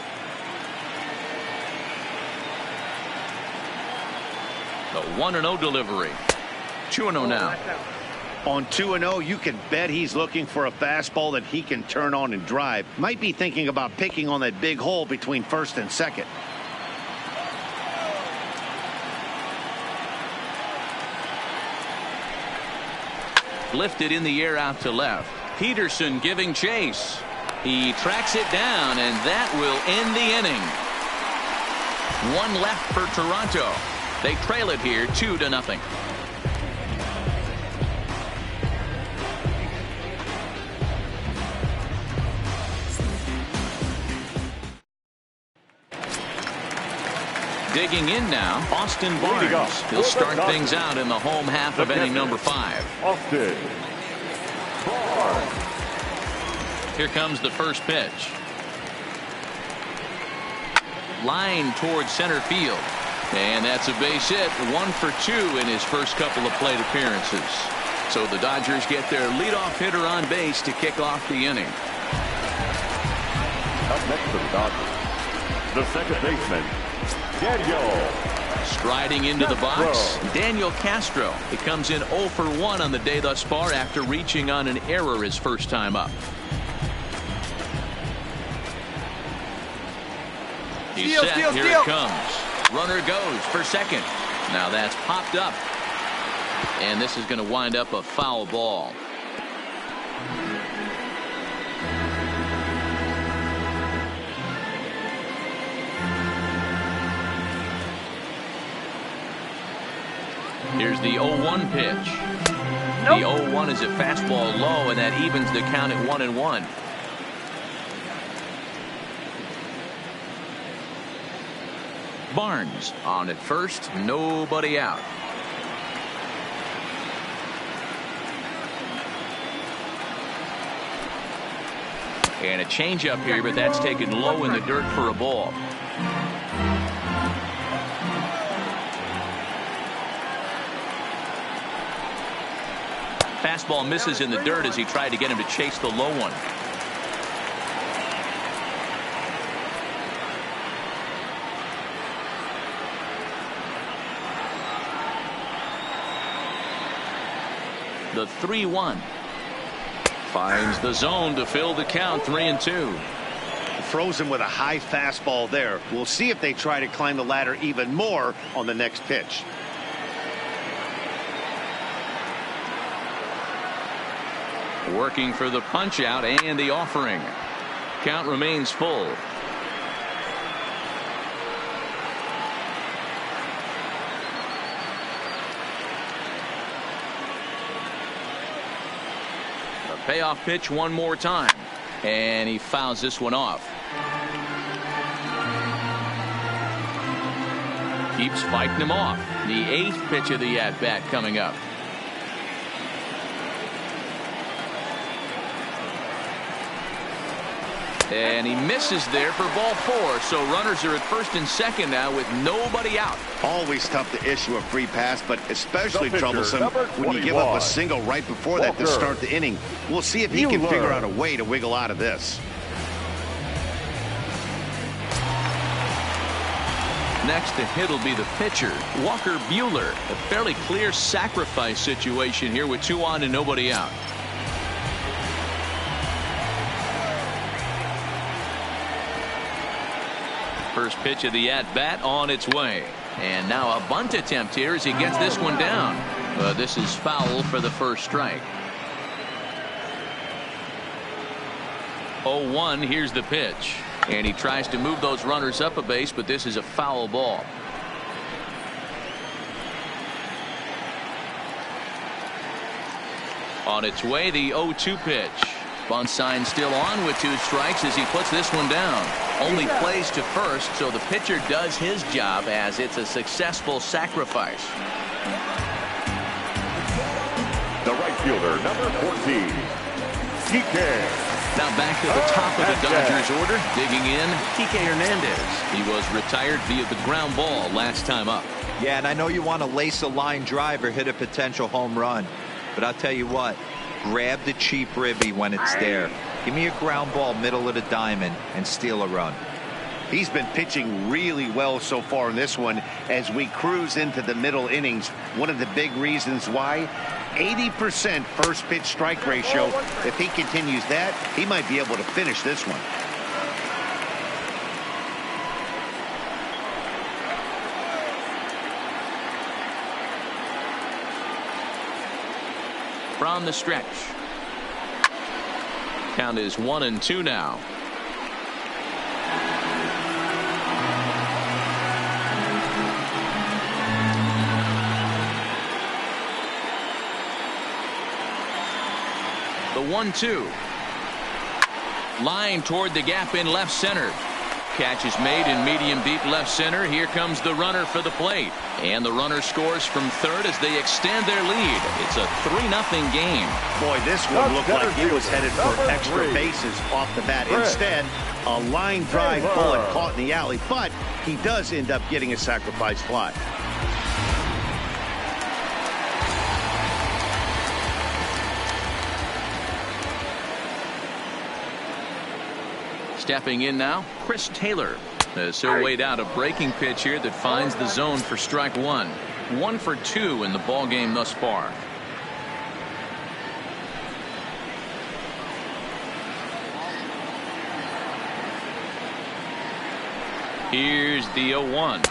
The 1-0 delivery. 2-0 now. On 2-0, you can bet he's looking for a fastball that he can turn on and drive. Might be thinking about picking on that big hole between first and second. Lifted in the air out to left. Peterson giving chase. He tracks it down, and that will end the inning. 1 left for Toronto. They trail it here 2-0. Digging in now, Austin Barnes. He'll start things out in the home half of inning number 5. Austin Barnes. Here comes the first pitch. Line towards center field. And that's a base hit. 1 for 2 in his first couple of plate appearances. So the Dodgers get their leadoff hitter on base to kick off the inning. Up next for the Dodgers, the second baseman, Daniel. Striding into the box, Daniel Castro. He comes in 0 for 1 on the day thus far after reaching on an error his first time up. He's set. Here it comes. Runner goes for second. Now that's popped up. And this is going to wind up a foul ball. Here's the 0-1 pitch. The 0-1 is a fastball low, and that evens the count at 1-1. Barnes on at first, nobody out. And a changeup here, but that's taken low in the dirt for a ball. Fastball misses in the dirt as he tried to get him to chase the low one. The 3-1 finds the zone to fill the count. 3-2. Frozen with a high fastball there. We'll see if they try to climb the ladder even more on the next pitch. Working for the punch out and the offering. Count remains full. The payoff pitch one more time. And he fouls this one off. Keeps fighting him off. The 8th pitch of the at-bat coming up. And he misses there for ball 4. So runners are at first and second now with nobody out. Always tough to issue a free pass, but especially pitcher, troublesome when you give up a single right before that to start the inning. We'll see if he can figure out a way to wiggle out of this. Next to hit will be the pitcher, Walker Buehler. A fairly clear sacrifice situation here with 2 on and nobody out. First pitch of the at-bat on its way. And now a bunt attempt here as he gets this one down. But this is foul for the first strike. 0-1, here's the pitch. And he tries to move those runners up a base, but this is a foul ball. On its way, the 0-2 pitch. Bunt sign still on with 2 strikes as he puts this one down. Only plays to first, so the pitcher does his job as it's a successful sacrifice. The right fielder, number 14, Kike. Now back to the top of the Dodgers order. Digging in, Kike Hernandez. He was retired via the ground ball last time up. Yeah, and I know you want to lace a line drive or hit a potential home run. But I'll tell you what, grab the cheap ribby when it's there. Give me a ground ball middle of the diamond and steal a run. He's been pitching really well so far in this one as we cruise into the middle innings. One of the big reasons why, 80% first pitch strike ratio. If he continues that, he might be able to finish this one. From the stretch. Count is 1-2 now. The 1-2. Line toward the gap in left center. Catch is made in medium deep left center. Here comes the runner for the plate. And the runner scores from third as they extend their lead. It's a 3-0 game. Boy, this one looked like it was headed for extra bases off the bat. Instead, a line drive bullet caught in the alley, but he does end up getting a sacrifice fly. Stepping in now, Chris Taylor. As he'll wait out a breaking pitch here that finds the zone for strike 1. 1 for 2 in the ball game thus far. Here's the 0-1.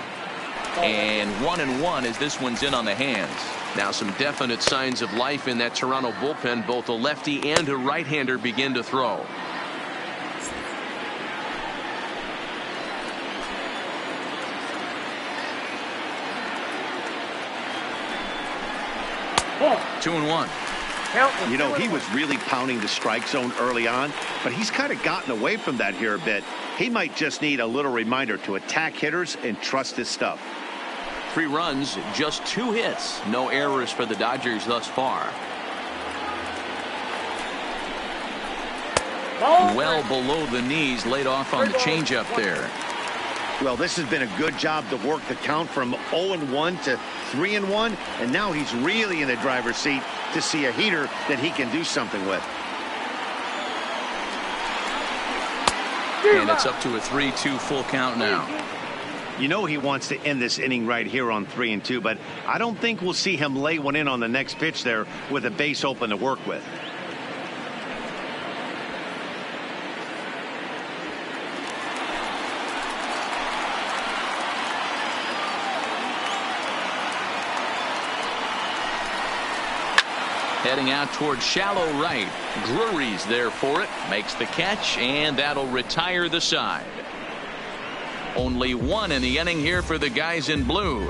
And 1-1 as this one's in on the hands. Now some definite signs of life in that Toronto bullpen. Both a lefty and a right-hander begin to throw. Oh. 2-1. You know, he was really pounding the strike zone early on, but he's kind of gotten away from that here a bit. He might just need a little reminder to attack hitters and trust his stuff. 3 runs, just 2 hits. No errors for the Dodgers thus far. Well below the knees, laid off on the changeup there. Well, this has been a good job to work the count from 0-1 to 3-1, and now he's really in the driver's seat to see a heater that he can do something with. And it's up to a 3-2 full count now. You know he wants to end this inning right here on 3-2, but I don't think we'll see him lay one in on the next pitch there with a base open to work with. Heading out towards shallow right. Drury's there for it. Makes the catch, and that'll retire the side. Only one in the inning here for the guys in blue.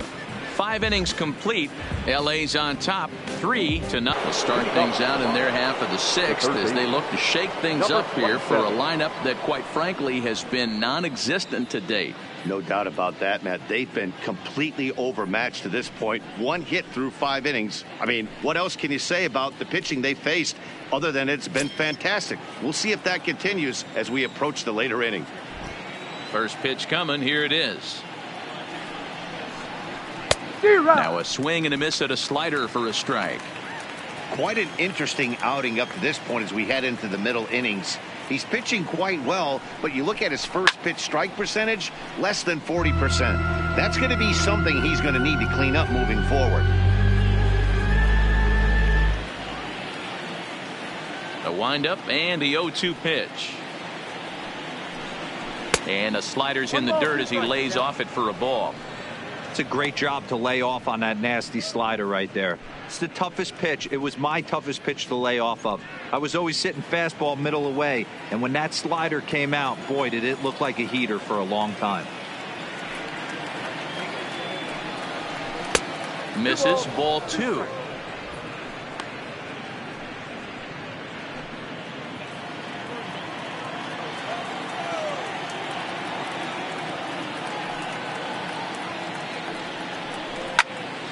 5 innings complete. LA's on top 3-0. We'll start things out in their half of the 6th as they look to shake things up here for a lineup that quite frankly has been non-existent to date. No doubt about that, Matt. They've been completely overmatched to this point. 1 hit through 5 innings. I mean, what else can you say about the pitching they faced other than it's been fantastic? We'll see if that continues as we approach the later inning. First pitch coming. Here it is. Now a swing and a miss at a slider for a strike. Quite an interesting outing up to this point as we head into the middle innings. He's pitching quite well, but you look at his first pitch strike percentage, less than 40%. That's going to be something he's going to need to clean up moving forward. A windup and the 0-2 pitch. And a slider's in the dirt as he lays off it for a ball. It's a great job to lay off on that nasty slider right there. It's the toughest pitch. It was my toughest pitch to lay off of. I was always sitting fastball middle away, and when that slider came out, boy, did it look like a heater for a long time. Misses. Ball 2.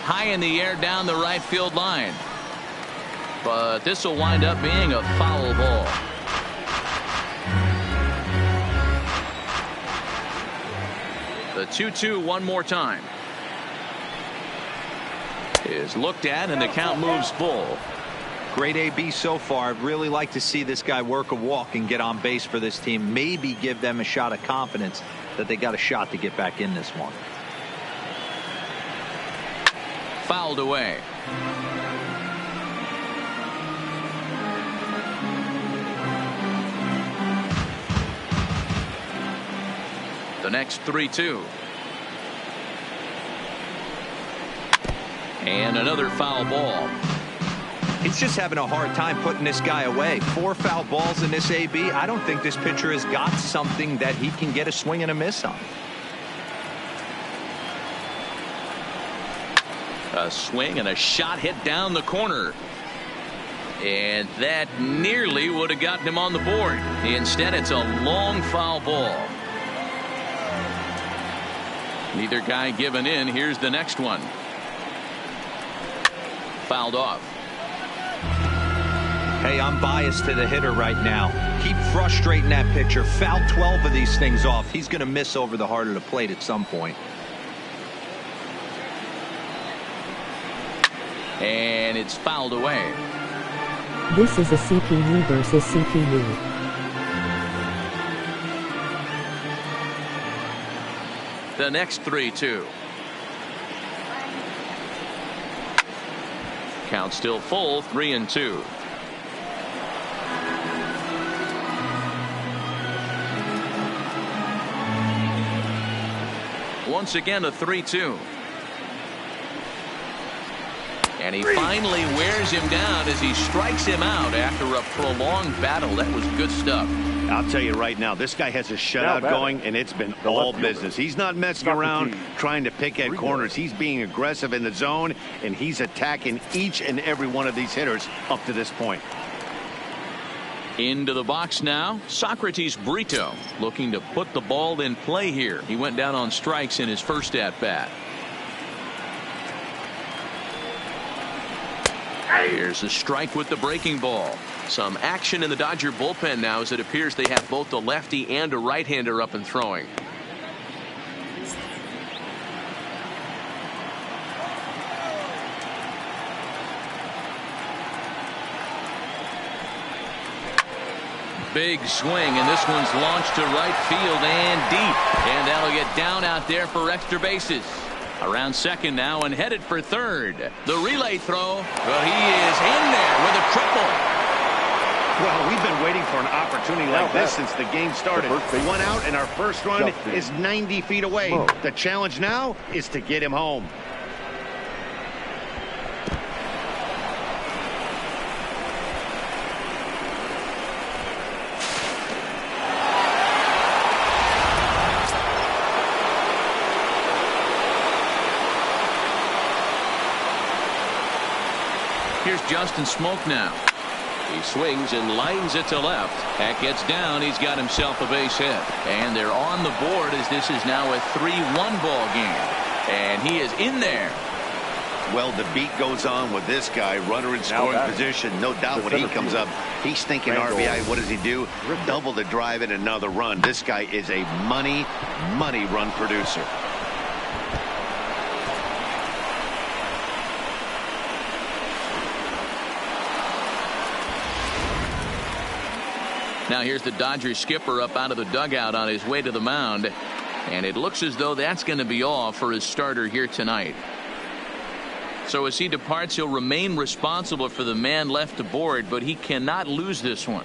High in the air down the right field line. But this will wind up being a foul ball. The 2-2 one more time. Is looked at and the count moves full. Great AB so far. I'd really like to see this guy work a walk and get on base for this team. Maybe give them a shot of confidence that they got a shot to get back in this one. Fouled away. The next 3-2. And another foul ball. He's just having a hard time putting this guy away. 4 foul balls in this AB. I don't think this pitcher has got something that he can get a swing and a miss on. A swing and a shot hit down the corner. And that nearly would have gotten him on the board. Instead, it's a long foul ball. Neither guy giving in. Here's the next one. Fouled off. Hey, I'm biased to the hitter right now. Keep frustrating that pitcher. Foul 12 of these things off. He's going to miss over the heart of the plate at some point. And it's fouled away. This is a CPU versus CPU. The next 3-2. Count still full. 3-2. Once again a 3-2. And he finally wears him down as he strikes him out after a prolonged battle. That was good stuff. I'll tell you right now, this guy has a shutout going, and it's been all business. He's not messing around trying to pick at corners. He's being aggressive in the zone, and he's attacking each and every one of these hitters up to this point. Into the box now, Socrates Brito looking to put the ball in play here. He went down on strikes in his first at-bat. Here's a strike with the breaking ball. Some action in the Dodger bullpen now as it appears they have both a lefty and a right-hander up and throwing. Big swing, and this one's launched to right field and deep. And that'll get down out there for extra bases. Around second now and headed for third. The relay throw. Well, he is in there with a triple. Well, we've been waiting for an opportunity like this since the game started. 1 out, and our first run is 90 feet away. The challenge now is to get him home. Here's Justin Smoak now. He swings and lines it to left. That gets down. He's got himself a base hit. And they're on the board as this is now a 3-1 ball game. And he is in there. Well, the beat goes on with this guy. Runner in scoring position. No doubt when he comes up, he's thinking RBI. What does he do? Double the drive and another run. This guy is a money run producer. Now here's the Dodgers skipper up out of the dugout on his way to the mound. And it looks as though that's going to be all for his starter here tonight. So as he departs, he'll remain responsible for the man left aboard, but he cannot lose this one.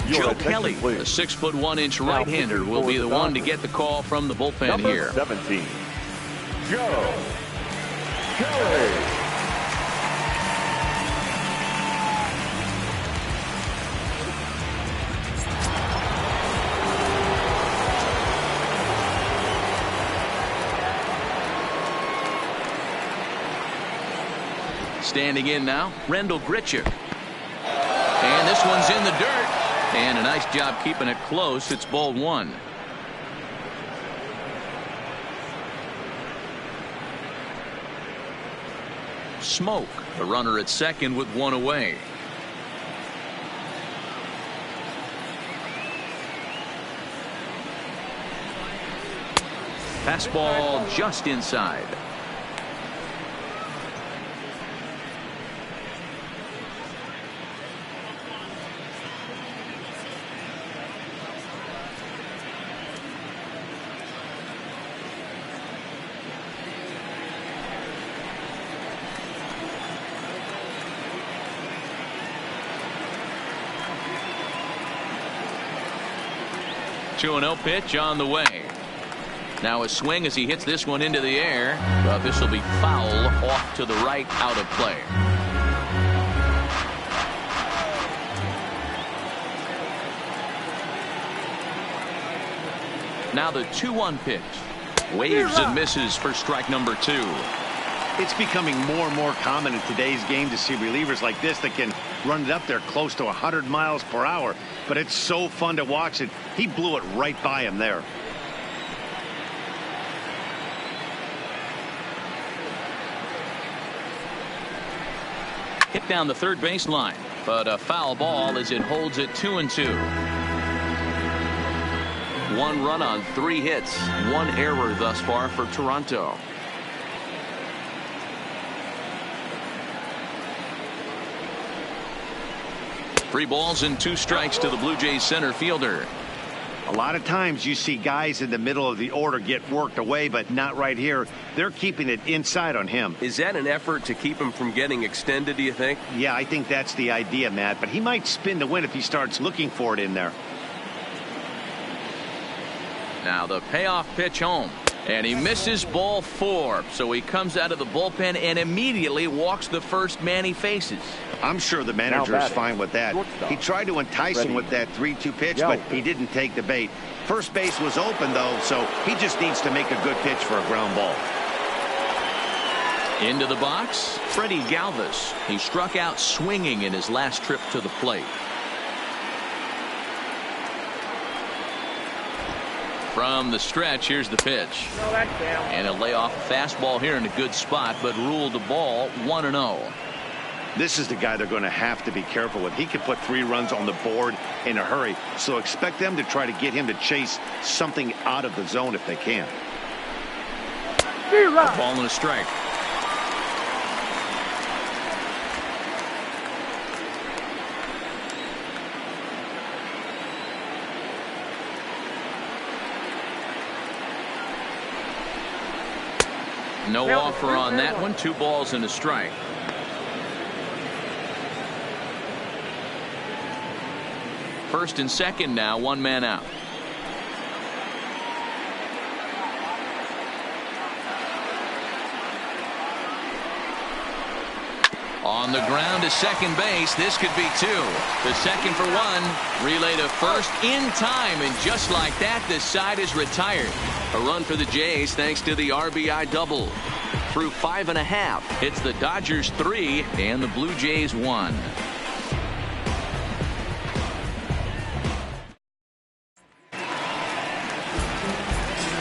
Joe Kelly, a 6'1" right-hander, will be the one to get the call from the bullpen Number here. 17, Joe Kelly. Standing in now, Rendell Grichuk. And this one's in the dirt. And a nice job keeping it close. It's ball one. Smoak, the runner at second with one away. Fastball just inside. Two 2-0 pitch on the way. Now a swing as he hits this one into the air. But this will be foul off to the right, out of play. Now the 2-1 pitch. Waves and misses for strike number 2. It's becoming more and more common in today's game to see relievers like this that can run it up there close to 100 miles per hour. But it's so fun to watch it. He blew it right by him there. Hit down the third baseline, but a foul ball as it holds it 2-2. 1 run on 3 hits, 1 error thus far for Toronto. 3 balls and 2 strikes to the Blue Jays center fielder. A lot of times you see guys in the middle of the order get worked away, but not right here. They're keeping it inside on him. Is that an effort to keep him from getting extended, do you think? Yeah, I think that's the idea, Matt. But he might spin to win if he starts looking for it in there. Now the payoff pitch home. And he misses ball 4. So he comes out of the bullpen and immediately walks the first man he faces. I'm sure the manager is fine with that. He tried to entice him with that 3-2 pitch, but he didn't take the bait. First base was open, though, so he just needs to make a good pitch for a ground ball. Into the box, Freddie Galvis. He struck out swinging in his last trip to the plate. From the stretch, here's the pitch. And a layoff fastball here in a good spot, but ruled the ball 1-0. This is the guy they're going to have to be careful with. He could put 3 runs on the board in a hurry, so expect them to try to get him to chase something out of the zone if they can. A ball and a strike. No offer on that one. 2 balls and a strike. First and second now, 1 man out. On the ground to second base. This could be 2. The second for 1. Relay to first in time, and just like that, this side is retired. A run for the Jays thanks to the RBI double. Through 5.5. It's the Dodgers 3 and the Blue Jays 1.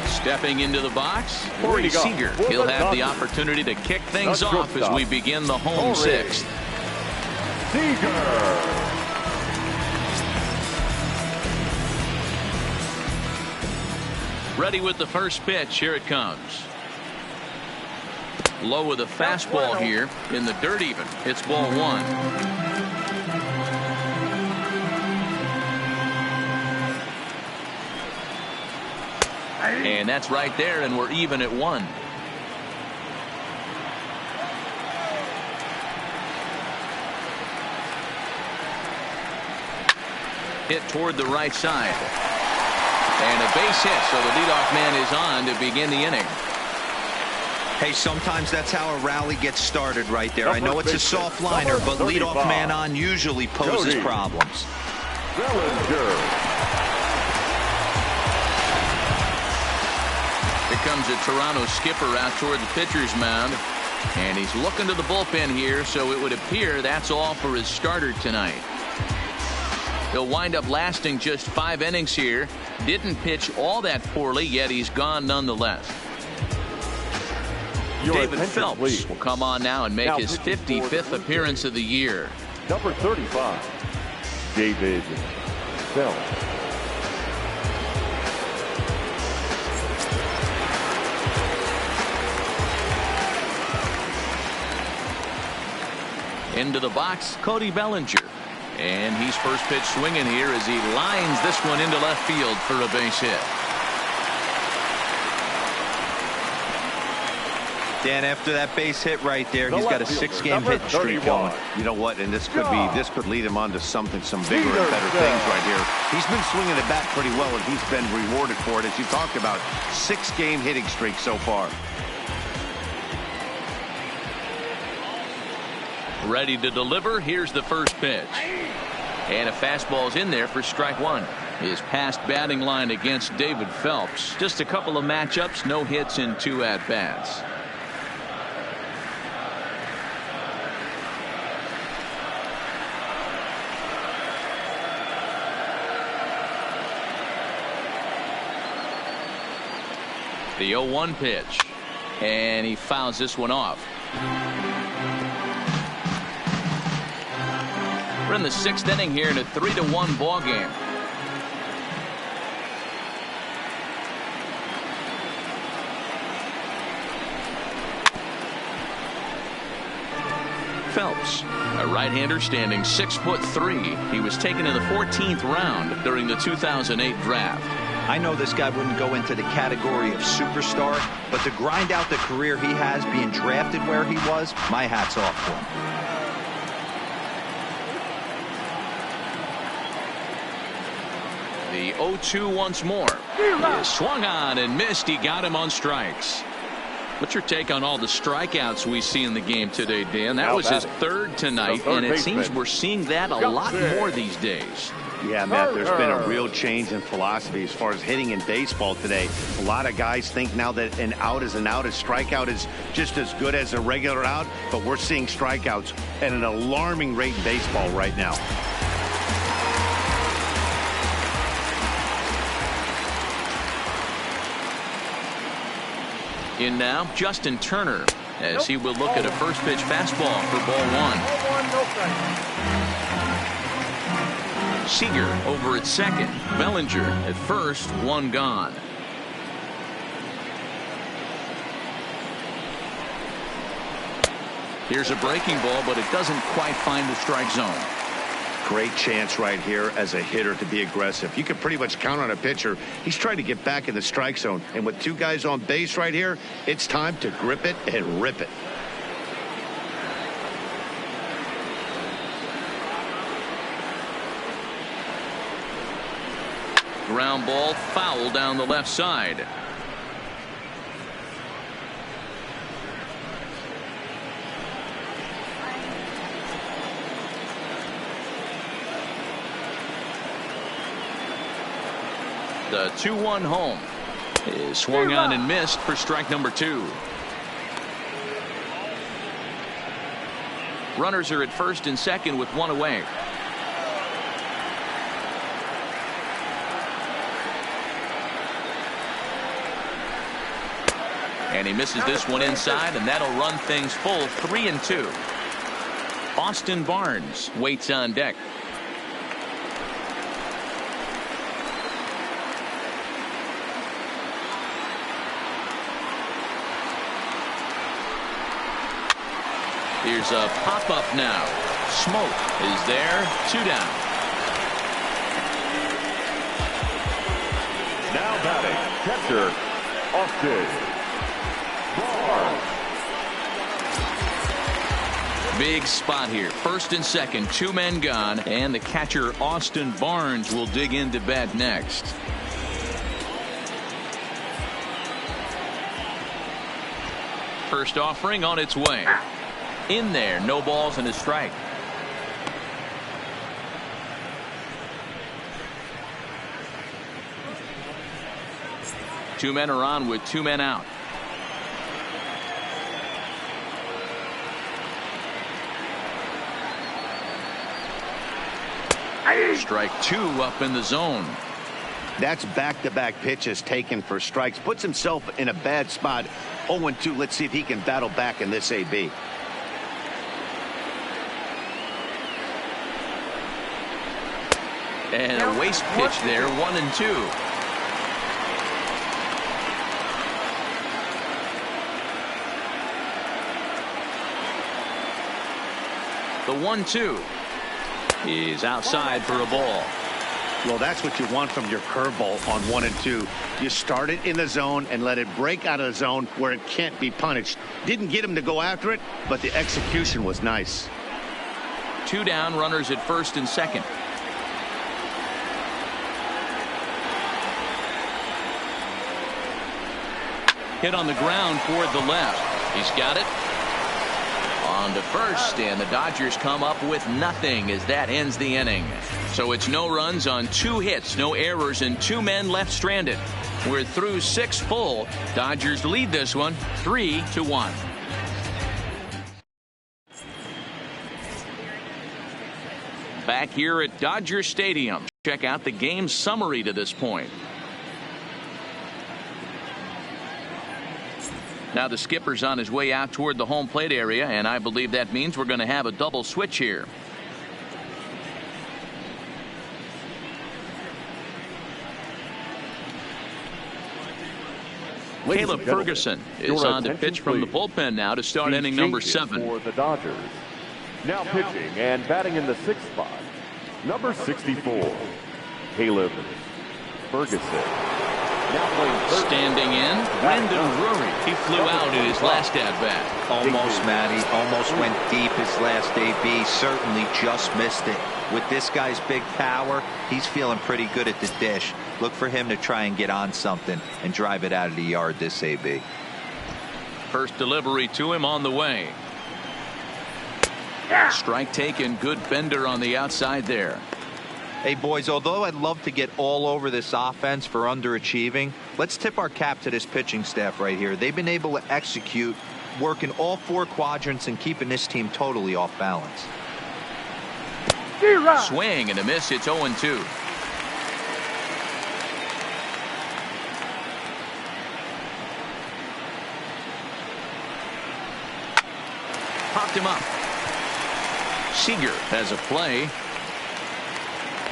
Stepping into the box, Corey Seager. He'll have the opportunity to kick things off as we begin the home sixth. Seager. Ready with the first pitch. Here it comes. Low with a fastball here in the dirt even. It's ball one. And that's right there, and we're even at 1. Hit toward the right side. And a base hit, so the leadoff man is on to begin the inning. Hey, sometimes that's how a rally gets started right there. I know it's a soft liner, but leadoff man on usually poses problems. Here comes a Toronto skipper out toward the pitcher's mound. And he's looking to the bullpen here, so it would appear that's all for his starter tonight. He'll wind up lasting just 5 innings here. Didn't pitch all that poorly, yet he's gone nonetheless. David Phelps will come on now and make his 55th appearance of the year. Number 35, David Phelps. Into the box, Cody Bellinger. And he's first pitch swinging here as he lines this one into left field for a base hit. Dan, after that base hit right there, he's got a 6-game hit streak going. You know what? And this could lead him on to some bigger and better things right here. He's been swinging the bat pretty well, and he's been rewarded for it, as you talked about. 6-game hitting streak so far. Ready to deliver. Here's the first pitch. And a fastball's in there for strike one. His past batting line against David Phelps. Just a couple of matchups, no hits in 2 at-bats. The 0-1 pitch. And he fouls this one off. We're in the 6th inning here in a 3-1 ball game. Phelps, a right-hander standing 6'3". He was taken in the 14th round during the 2008 draft. I know this guy wouldn't go into the category of superstar, but to grind out the career he has being drafted where he was, my hat's off to him. The 0-2 once more. He swung on and missed. He got him on strikes. What's your take on all the strikeouts we see in the game today, Dan? That was his 3rd tonight, and it seems we're seeing that a lot more these days. Yeah, Matt, there's been a real change in philosophy as far as hitting in baseball today. A lot of guys think now that an out is an out. A strikeout is just as good as a regular out, but we're seeing strikeouts at an alarming rate in baseball right now. In now, Justin Turner, as he will look at a first pitch fastball for ball one. Seager over at second. Bellinger at first, 1 gone. Here's a breaking ball, but it doesn't quite find the strike zone. Great chance right here as a hitter to be aggressive. You can pretty much count on a pitcher. He's trying to get back in the strike zone. And with 2 guys on base right here, it's time to grip it and rip it. Ground ball foul down the left side. The 2-1 home. is swung on and missed for strike number 2. Runners are at first and second with one away. And he misses this one inside, and that'll run things full 3-2. Austin Barnes waits on deck. Here's a pop-up now. Smoke is there. 2 down. Now batting, catcher, Austin Barnes. Big spot here. First and second, 2 men gone, and the catcher Austin Barnes will dig into bat next. First offering on its way. In there, no balls and a strike. Two men are on with 2 men out. Strike 2 up in the zone. That's back-to-back pitches taken for strikes. Puts himself in a bad spot. 0-2. Let's see if he can battle back in this AB. And a waste pitch there, 1-2. The 1-2 is outside for a ball. Well, that's what you want from your curveball on 1 and 2. You start it in the zone and let it break out of the zone where it can't be punished. Didn't get him to go after it, but the execution was nice. 2 down, runners at first and second. Hit on the ground toward the left. He's got it. On to first, and the Dodgers come up with nothing as that ends the inning. So it's no runs on 2 hits, no errors, and 2 men left stranded. We're through 6 full. Dodgers lead this one 3-1. Back here at Dodger Stadium. Check out the game summary to this point. Now the skipper's on his way out toward the home plate area, and I believe that means we're going to have a double switch here. Caleb Ferguson is on to pitch from the bullpen now to start inning number 7. For the Dodgers. Now pitching and batting in the 6th spot, number 64, Caleb Ferguson. Standing in, Brandon Drury. He flew out in his last at-bat. Almost, Matty. Almost went deep his last AB. Certainly just missed it. With this guy's big power, he's feeling pretty good at the dish. Look for him to try and get on something and drive it out of the yard this AB. First delivery to him on the way. Strike taken. Good bender on the outside there. Hey, boys, although I'd love to get all over this offense for underachieving, let's tip our cap to this pitching staff right here. They've been able to execute, working all 4 quadrants and keeping this team totally off balance. Swing and a miss. It's 0-2. Popped him up. Seager has a play.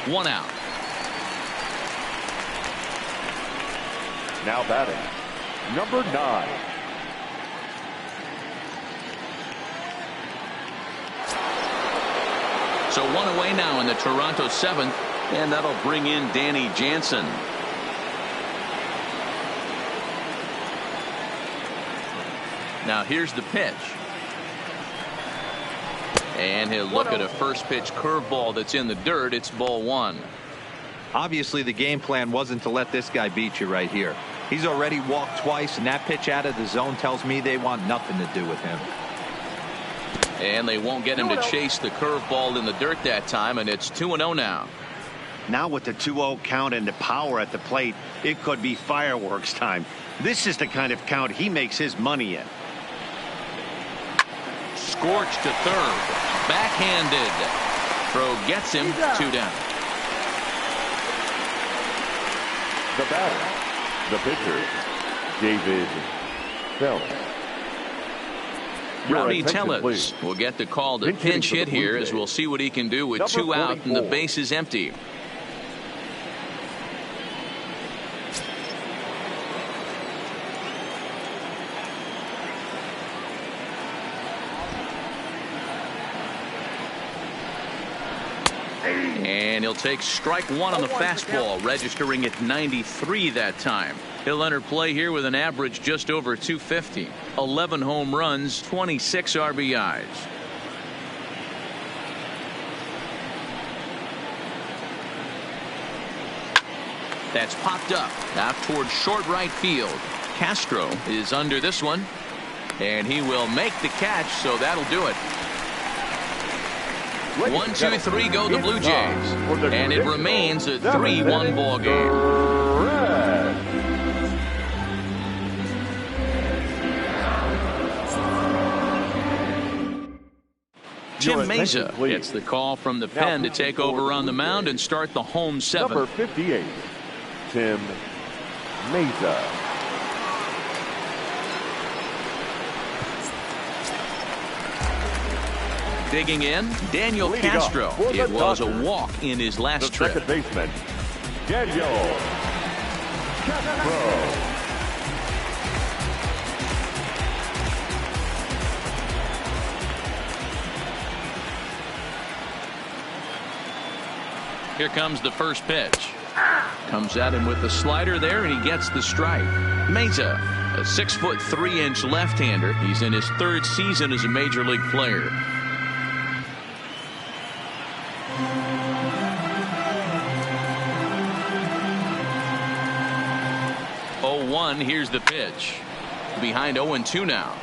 1 out. Now batting, number 9. So 1 away now in the Toronto 7th, and that'll bring in Danny Jansen. Now here's the pitch. And he'll look at a first pitch curveball that's in the dirt. It's ball 1. Obviously, the game plan wasn't to let this guy beat you right here. He's already walked twice, and that pitch out of the zone tells me they want nothing to do with him. And they won't get him to chase the curveball in the dirt that time, and it's 2-0 now. Now with the 2-0 count and the power at the plate, it could be fireworks time. This is the kind of count he makes his money in. Scorched to third. Backhanded. Throw gets him 2 down. The batter, the pitcher, David Phelps. Rowdy Tellez will get the call to pinch hit here, as we'll see what he can do with 2 out and the base is empty. And he'll take strike 1 on the fastball, registering at 93 that time. He'll enter play here with an average just over 250. 11 home runs, 26 RBIs. That's popped up out towards short right field. Castro is under this one, and he will make the catch, so that'll do it. 1, 2, 3 go the Blue Jays, and it remains a 3-1 ball game. Tim Mayza gets the call from the pen to take over on the mound and start the home 7th. Number 58, Tim Mayza. Digging in, Daniel Castro. It was a walk in his last trip. Second baseman, Daniel Castro. Here comes the first pitch. Comes at him with the slider there, and he gets the strike. Mayza, a 6'3" left-hander. He's in his 3rd season as a major league player. 0-1, here's the pitch. Behind 0-2 now.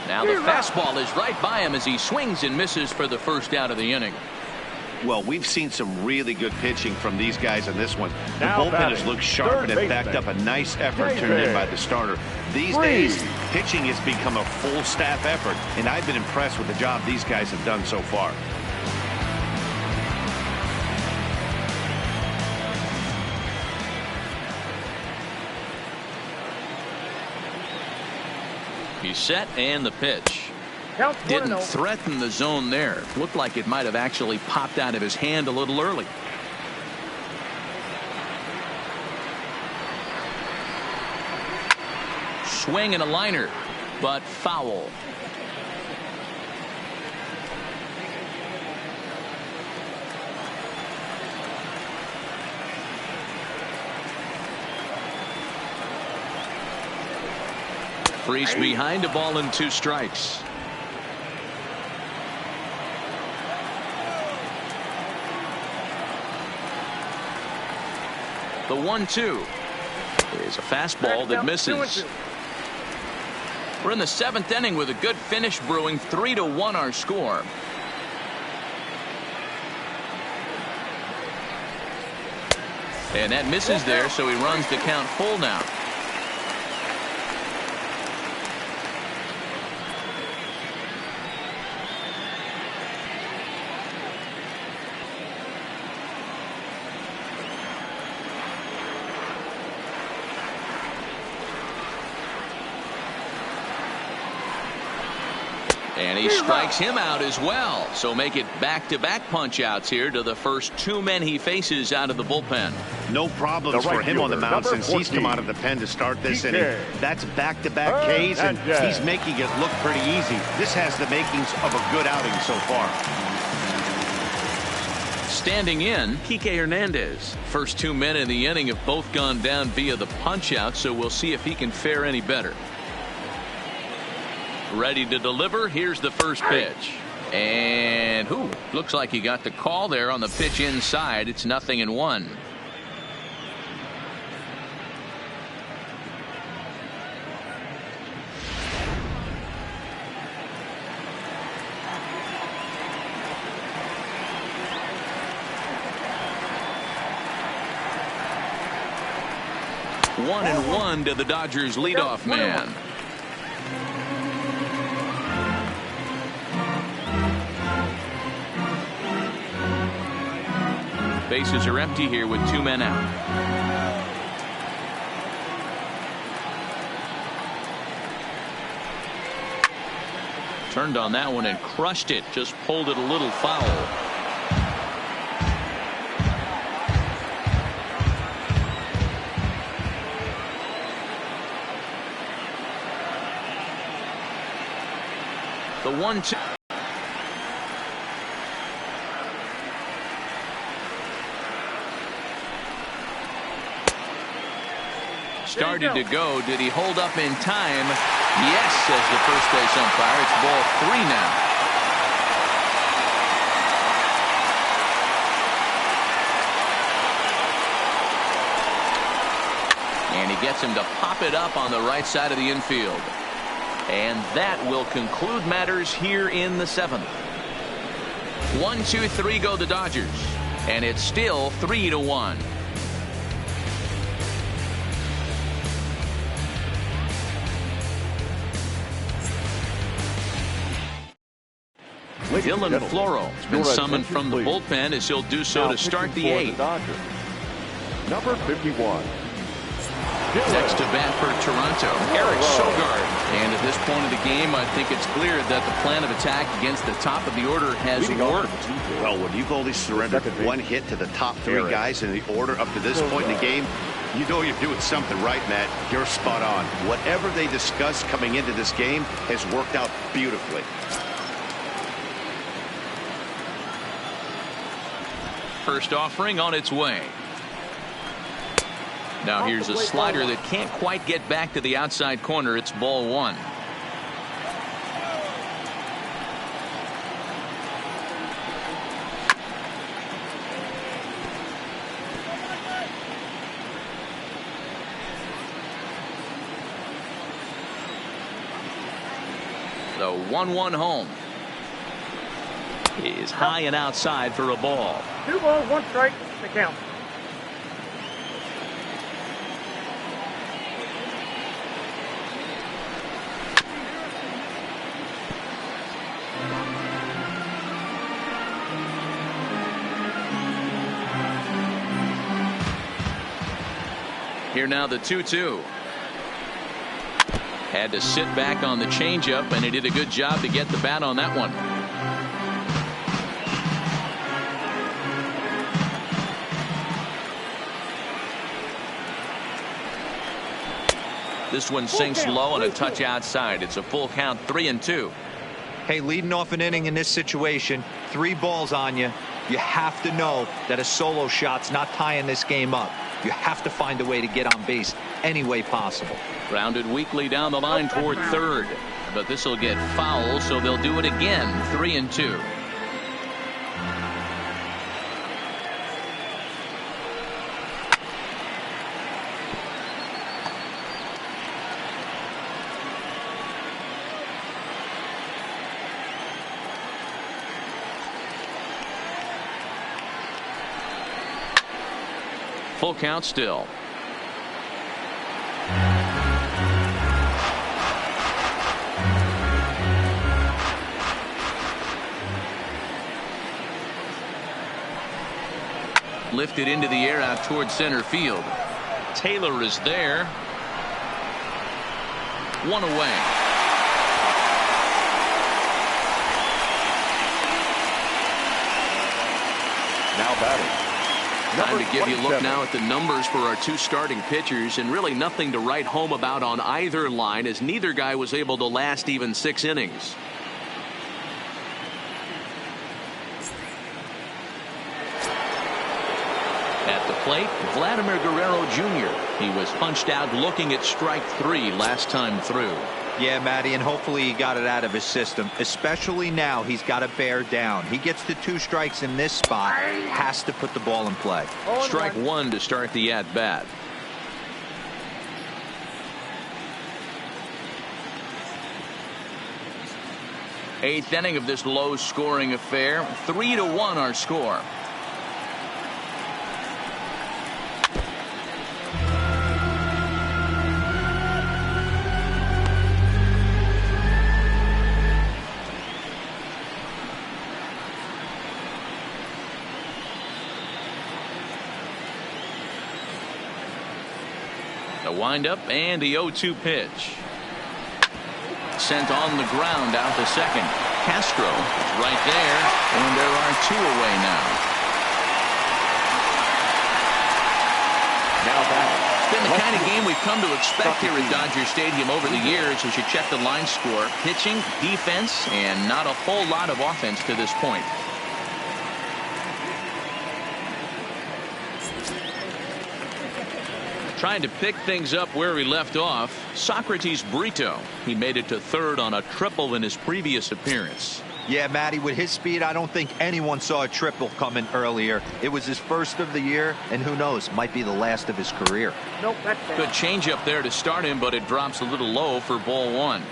Now the fastball is right by him as he swings and misses for the first out of the inning. Well, we've seen some really good pitching from these guys in this one. The Now bullpen has looked sharp, and it backed up a nice effort turned in by the starter. These days, pitching has become a full staff effort, and I've been impressed with the job these guys have done so far. He's set, and the pitch. Didn't threaten the zone there. Looked like it might have actually popped out of his hand a little early. Swing and a liner, but foul. Freese behind, a ball and 2 strikes. The 1-2 is a fastball that misses. We're in the 7th inning with a good finish brewing. 3-1 our score. And that misses there, so he runs the count full now. And he strikes him out as well. So make it back-to-back punch-outs here to the first 2 men he faces out of the bullpen. No problems for him on the mound since he's come out of the pen to start this inning. That's back-to-back Ks, and he's making it look pretty easy. This has the makings of a good outing so far. Standing in, Kike Hernandez. First 2 men in the inning have both gone down via the punch-out, so we'll see if he can fare any better. Ready to deliver. Here's the first pitch. And looks like he got the call there on the pitch inside. It's 0-1. 1-1 to the Dodgers leadoff man. Bases are empty here with 2 men out. Turned on that one and crushed it. Just pulled it a little foul. The 1-2. Started to go. Did he hold up in time? Yes, says the first base umpire. It's ball 3 now. And he gets him to pop it up on the right side of the infield. And that will conclude matters here in the 7th. 1-2-3 go the Dodgers. And it's still 3-1. Dylan Floro has been summoned from the bullpen as he'll do so to start the 8th. Number 51. Next to bat for Toronto, Eric Sogard. And at this point of the game, I think it's clear that the plan of attack against the top of the order has worked. Well, when you've only surrendered 1 hit to the top 3 guys in the order up to this point in the game, you know you're doing something right, Matt. You're spot on. Whatever they discussed coming into this game has worked out beautifully. First offering on its way. Now here's a slider that can't quite get back to the outside corner. It's ball 1. The 1-1 home is high and outside for a ball. 2 balls, 1 strike to count. Here now the 2-2. Had to sit back on the changeup, and he did a good job to get the bat on that one. This one sinks low and a touch outside. It's a full count, 3-2. Hey, leading off an inning in this situation, 3 balls on you. You have to know that a solo shot's not tying this game up. You have to find a way to get on base any way possible. Grounded weakly down the line toward third. But this will get foul, so they'll do it again. 3-2. Full count still. Lifted into the air out towards center field. Taylor is there. 1 away. Now batting. Time to give you a look now at the numbers for our 2 starting pitchers, and really nothing to write home about on either line, as neither guy was able to last even 6 innings. At the plate, Vladimir Guerrero Jr. He was punched out looking at strike 3 last time through. Yeah, Matty, and hopefully he got it out of his system, especially now he's got to bear down. He gets the 2 strikes in this spot, has to put the ball in play. Strike 1 to start the at-bat. Eighth inning of this low-scoring affair. 3-1 our score. The windup and the 0-2 pitch. Sent on the ground out to second. Castro is right there, and there are 2 away now. It's been the kind of game we've come to expect here at Dodger Stadium over the years as you check the line score. Pitching, defense, and not a whole lot of offense to this point. Trying to pick things up where we left off, Socrates Brito. He made it to third on a triple in his previous appearance. Yeah, Matty, with his speed, I don't think anyone saw a triple coming earlier. It was his first of the year, and who knows, might be the last of his career. Nope, that's bad. Good change up there to start him, but it drops a little low for ball 1.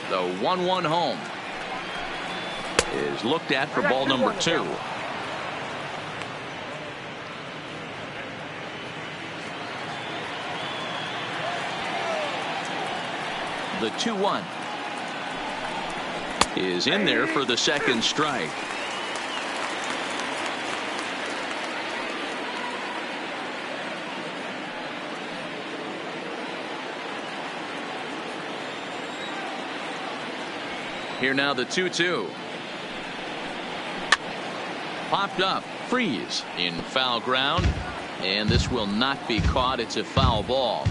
The 1-1 home is looked at for ball number 2. The 2-1 is in there for the second strike. Here now the 2-2. Popped up. Freeze in foul ground. And this will not be caught. It's a foul ball.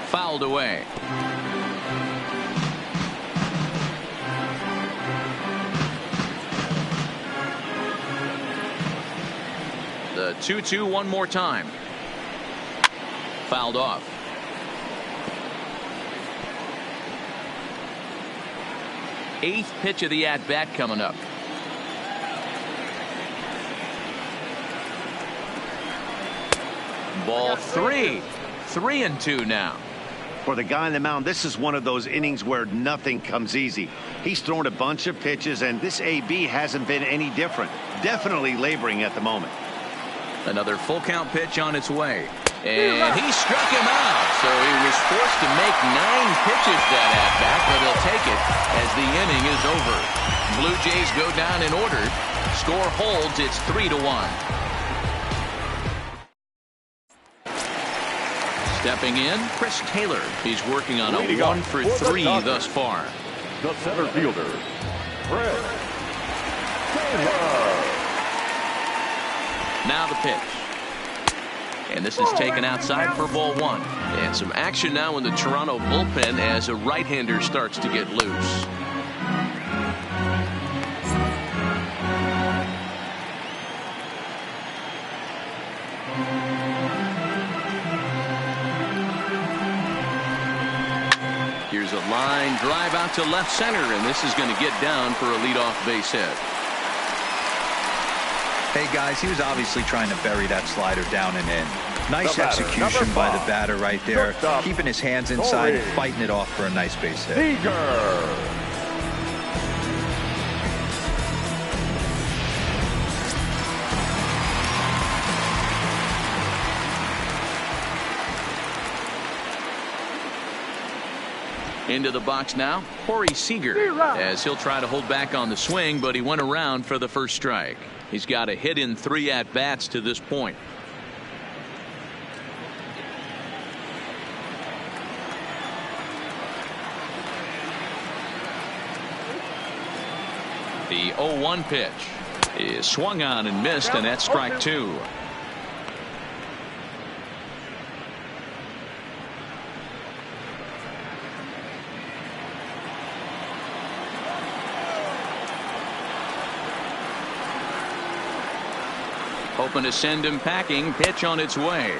Fouled away. The 2-2 one more time. Fouled off. Eighth pitch of the at-bat coming up. Ball 3. 3-2 now. For the guy on the mound, this is one of those innings where nothing comes easy. He's thrown a bunch of pitches, and this AB hasn't been any different. Definitely laboring at the moment. Another full count pitch on its way. And he struck him out. So he was forced to make 9 pitches that at-bat, but he'll take it as the inning is over. Blue Jays go down in order. Score holds. It's 3-1. Stepping in, Chris Taylor. He's working on a 1-for-3 thus far. The center fielder, Chris Taylor. Now the pitch. And this is taken outside for ball 1. And some action now in the Toronto bullpen as a right-hander starts to get loose. Here's a line drive out to left center, and this is going to get down for a leadoff base hit. Hey, guys, he was obviously trying to bury that slider down and in. Nice execution by the batter right there, keeping his hands inside and fighting it off for a nice base hit. Seager. Into the box now, Corey Seager, as he'll try to hold back on the swing, but he went around for the first strike. He's got a hit in 3 at-bats to this point. The 0-1 pitch is swung on and missed, and that's strike 2. Hoping to send him packing. Pitch on its way.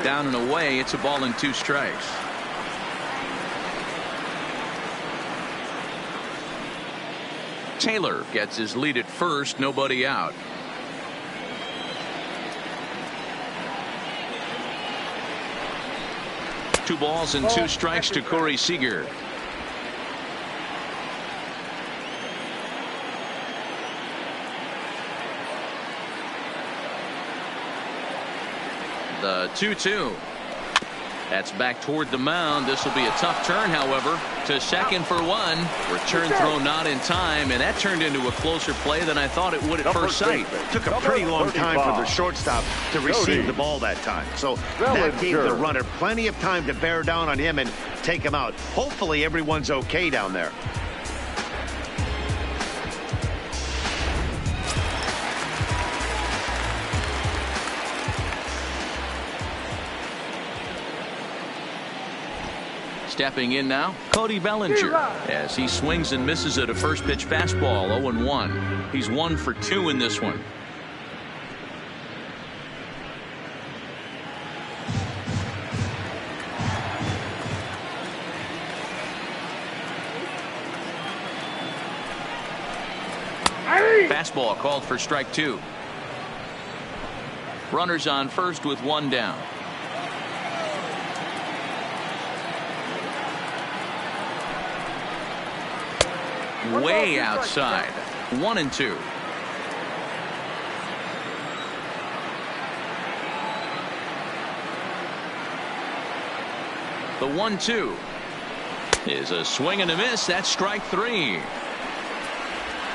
Down and away. It's a ball and 2 strikes. Taylor gets his lead at first. Nobody out. Two balls and 2 strikes to Corey Seager. The 2-2. That's back toward the mound. This will be a tough turn, however, to second for one. Return throw not in time, and that turned into a closer play than I thought it would at first sight. Took a pretty long time for the shortstop to receive the ball that time. So that gave the runner plenty of time to bear down on him and take him out. Hopefully everyone's okay down there. Stepping in now, Cody Bellinger, as he swings and misses at a first pitch fastball. 0-1. He's 1 for 2 in this one. Fastball called for strike 2. Runners on first with 1 down. Way outside. 1-2. The 1-2 is a swing and a miss. That's strike 3.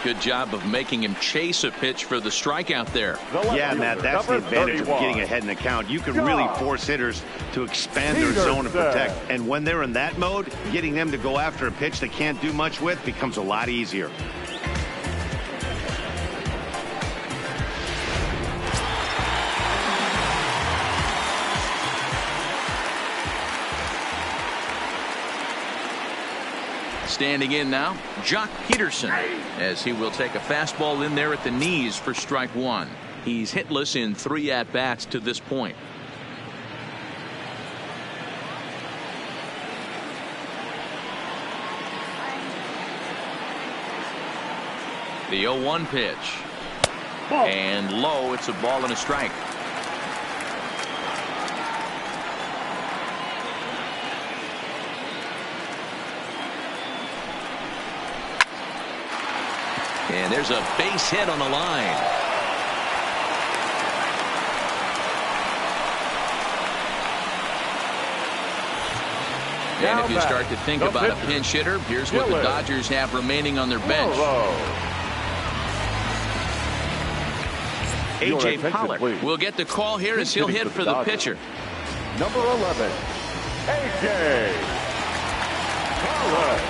Good job of making him chase a pitch for the strikeout there. Yeah, Matt, that's the advantage of getting ahead in the count. You can really force hitters to expand their zone and protect. And when they're in that mode, getting them to go after a pitch they can't do much with becomes a lot easier. Standing in now, Jock Peterson, as he will take a fastball in there at the knees for strike 1. He's hitless in 3 at-bats to this point. The 0-1 pitch. And low, it's a ball and a strike. And there's a base hit on the line. And if you start to think about a pinch hitter, here's what the Dodgers have remaining on their bench. A.J. Pollock will get the call here as he'll hit for the pitcher. Number 11, A.J. Pollock.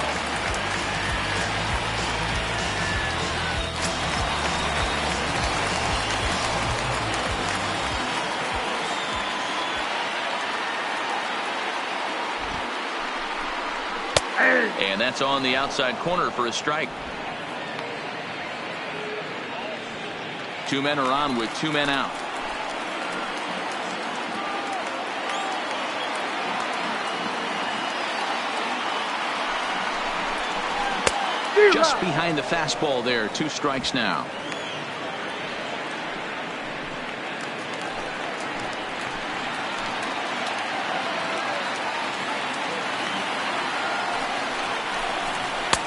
And that's on the outside corner for a strike. 2 men are on with 2 men out. Just behind the fastball there. 2 strikes now.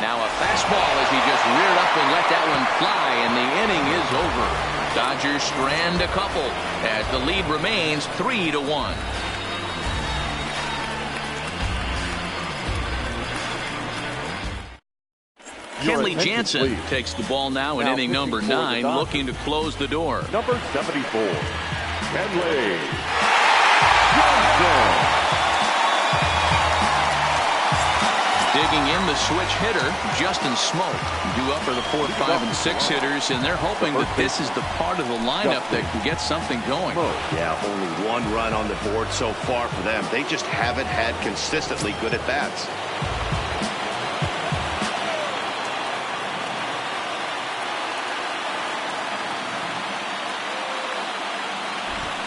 Now a fastball as he just reared up and let that one fly, and the inning is over. Dodgers strand a couple as the lead remains 3-1. Kenley Jansen takes the ball now in inning number 9, looking to close the door. Number 74, Kenley Jansen. Digging in the switch hitter, Justin Smoke, due up for the 4, 5, and 6 hitters, and they're hoping that this is the part of the lineup that can get something going. Yeah, only 1 run on the board so far for them. They just haven't had consistently good at bats.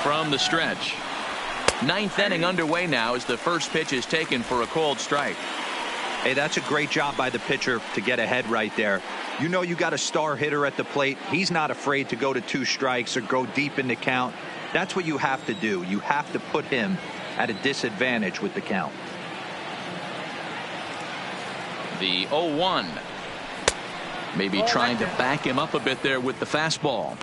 From the stretch, 9th inning underway now as the first pitch is taken for a called strike. Hey, that's a great job by the pitcher to get ahead right there. You know you got a star hitter at the plate. He's not afraid to go to 2 strikes or go deep in the count. That's what you have to do. You have to put him at a disadvantage with the count. The 0-1. Maybe trying to back him up a bit there with the fastball.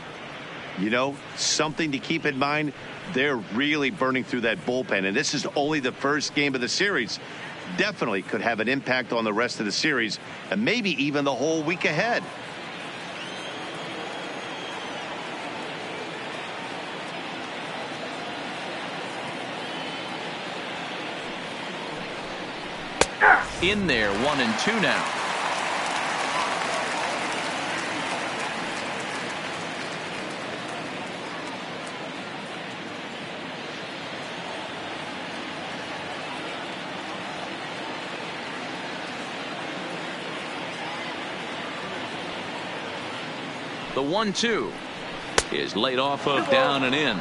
You know, something to keep in mind, they're really burning through that bullpen, and this is only the first game of the series. Definitely could have an impact on the rest of the series and maybe even the whole week ahead. In there, 1-2 now. The 1-2 is laid off of down and in.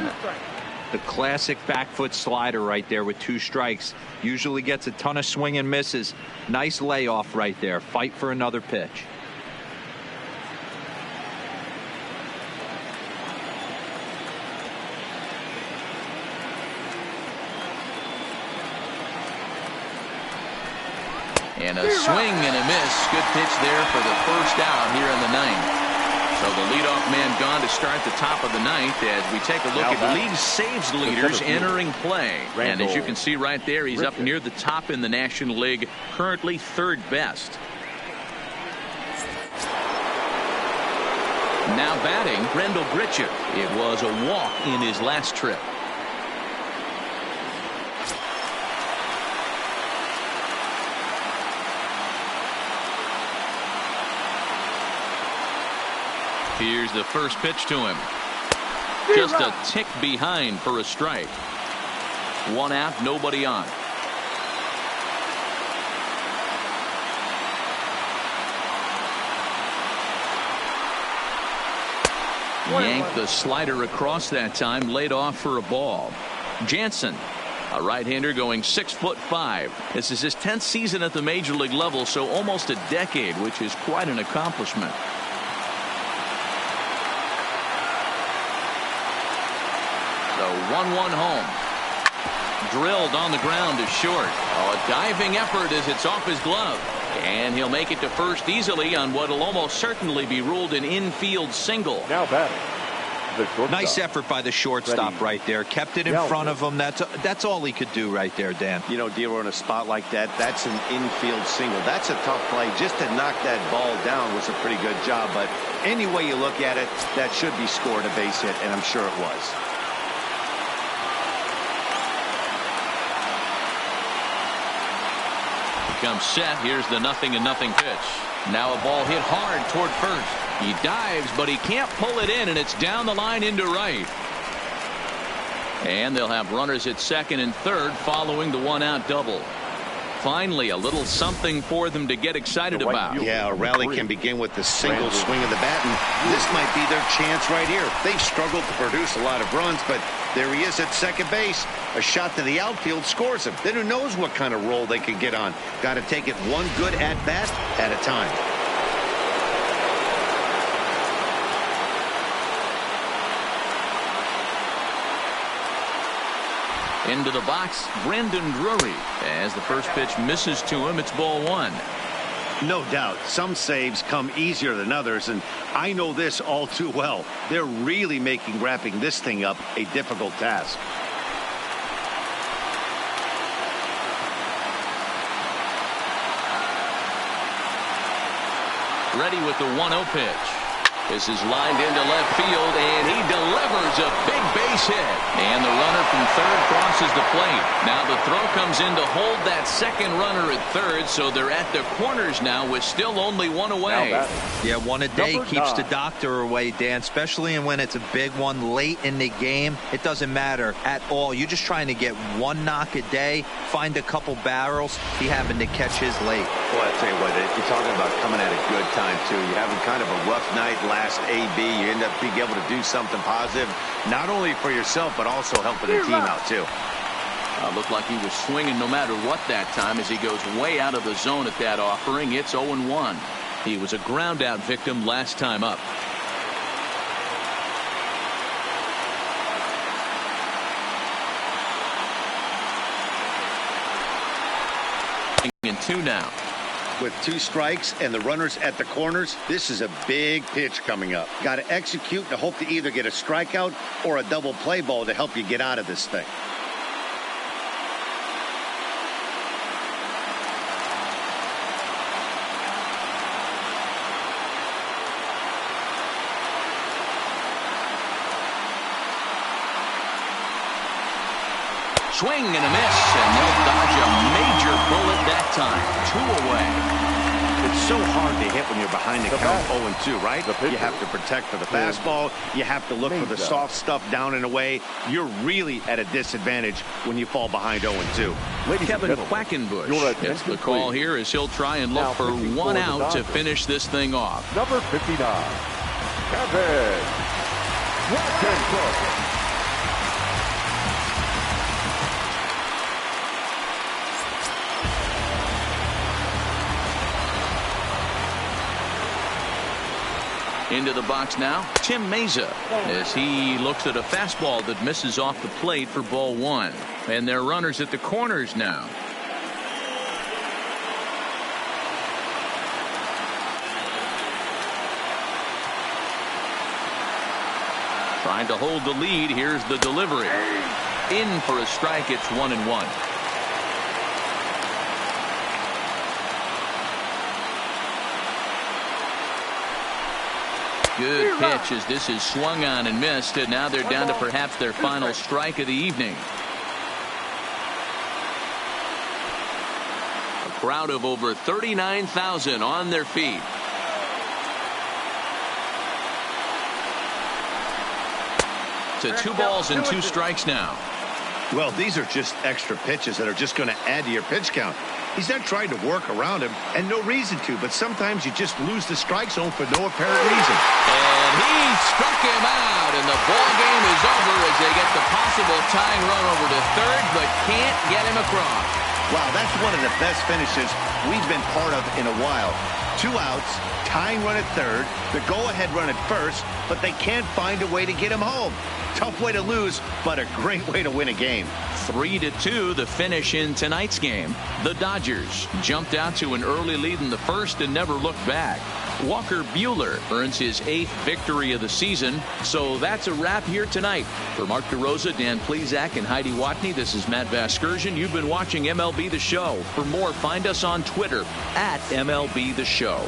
The classic back foot slider right there with 2 strikes. Usually gets a ton of swing and misses. Nice layoff right there. Fight for another pitch. And a swing and a miss. Good pitch there for the first out here in the 9th. So the leadoff man gone to start the top of the 9th as we take a look at league saves leaders entering play. And as you can see right there, he's up near the top in the National League, currently 3rd best. Now batting, Rendell Grichuk. It was a walk in his last trip. Here's the first pitch to him. Just a tick behind for a strike. 1 out, nobody on. Yanked the slider across that time, laid off for a ball. Jansen, a right-hander going 6'5". This is his 10th season at the major league level, so almost a decade, which is quite an accomplishment. The 1-1 home. Drilled on the ground to short. Oh, a diving effort as it's off his glove. And he'll make it to first easily on what will almost certainly be ruled an infield single. Now batting. Nice effort by the shortstop right there. Kept it in front of him. That's all he could do right there, Dan. You know, Dero, in a spot like that, that's an infield single. That's a tough play. Just to knock that ball down was a pretty good job. But any way you look at it, that should be scored a base hit, and I'm sure it was. Comes set. Here's the 0-0 pitch. Now a ball hit hard toward first. He dives, but he can't pull it in, and it's down the line into right. And they'll have runners at second and third following the 1-out double. Finally, a little something for them to get excited about. Yeah, a rally can begin with the single swing of the bat, and this might be their chance right here. They've struggled to produce a lot of runs, but there he is at second base. A shot to the outfield scores him. Then who knows what kind of roll they can get on. Got to take it one good at-bat at a time. Into the box, Brandon Drury. As the first pitch misses to him, it's ball 1. No doubt. Some saves come easier than others, and I know this all too well. They're really making wrapping this thing up a difficult task. Ready with the 1-0 pitch. This is lined into left field, and he delivers a big base hit. And the runner from third crosses the plate. Now the throw comes in to hold that second runner at third, so they're at the corners now with still only 1 away. Yeah, 1 a day keeps the doctor away, Dan, especially when it's a big one late in the game. It doesn't matter at all. You're just trying to get 1 knock a day, find a couple barrels. He happened to catch his late. Well, I tell you what, you're talking about coming at a good time, too. You're having kind of a rough night last AB. You end up being able to do something positive, not only for yourself, but also helping the team out, too. Looked like he was swinging no matter what that time as he goes way out of the zone at that offering. It's 0-1. He was a ground out victim last time up. In 2 now. With 2 strikes and the runners at the corners, this is a big pitch coming up. Got to execute and hope to either get a strikeout or a double play ball to help you get out of this thing. Swing and a miss, and they'll dodge a major bullet that time. 2 away. It's so hard to hit when you're behind the count 0-2, right? You have to protect for the fastball. You have to look for the soft stuff down and away. You're really at a disadvantage when you fall behind 0-2. Kevin Quackenbush gets the call here as he'll try and look for 1 out to finish this thing off. Number 59, Kevin Quackenbush. Into the box now, Tim Mayza, as he looks at a fastball that misses off the plate for ball 1. And they're runners at the corners now. Trying to hold the lead. Here's the delivery. In for a strike. It's 1-1. Good pitch as this is swung on and missed, and now they're down to perhaps their final strike of the evening. A crowd of over 39,000 on their feet. To 2 balls and 2 strikes now. Well, these are just extra pitches that are just going to add to your pitch count. He's not trying to work around him, and no reason to, but sometimes you just lose the strike zone for no apparent reason. And he struck him out, and the ball game is over as they get the possible tying run over to third, but can't get him across. Wow, that's one of the best finishes we've been part of in a while. 2 outs, tying run at third, the go-ahead run at first, but they can't find a way to get him home. Tough way to lose, but a great way to win a game. 3-2 the finish in tonight's game. The Dodgers jumped out to an early lead in the first and never looked back. Walker Buehler earns his 8th victory of the season. So that's a wrap here tonight. For Mark DeRosa, Dan Plesac, and Heidi Watney, this is Matt Vasgersian. You've been watching MLB The Show. For more, find us on Twitter @MLB The Show.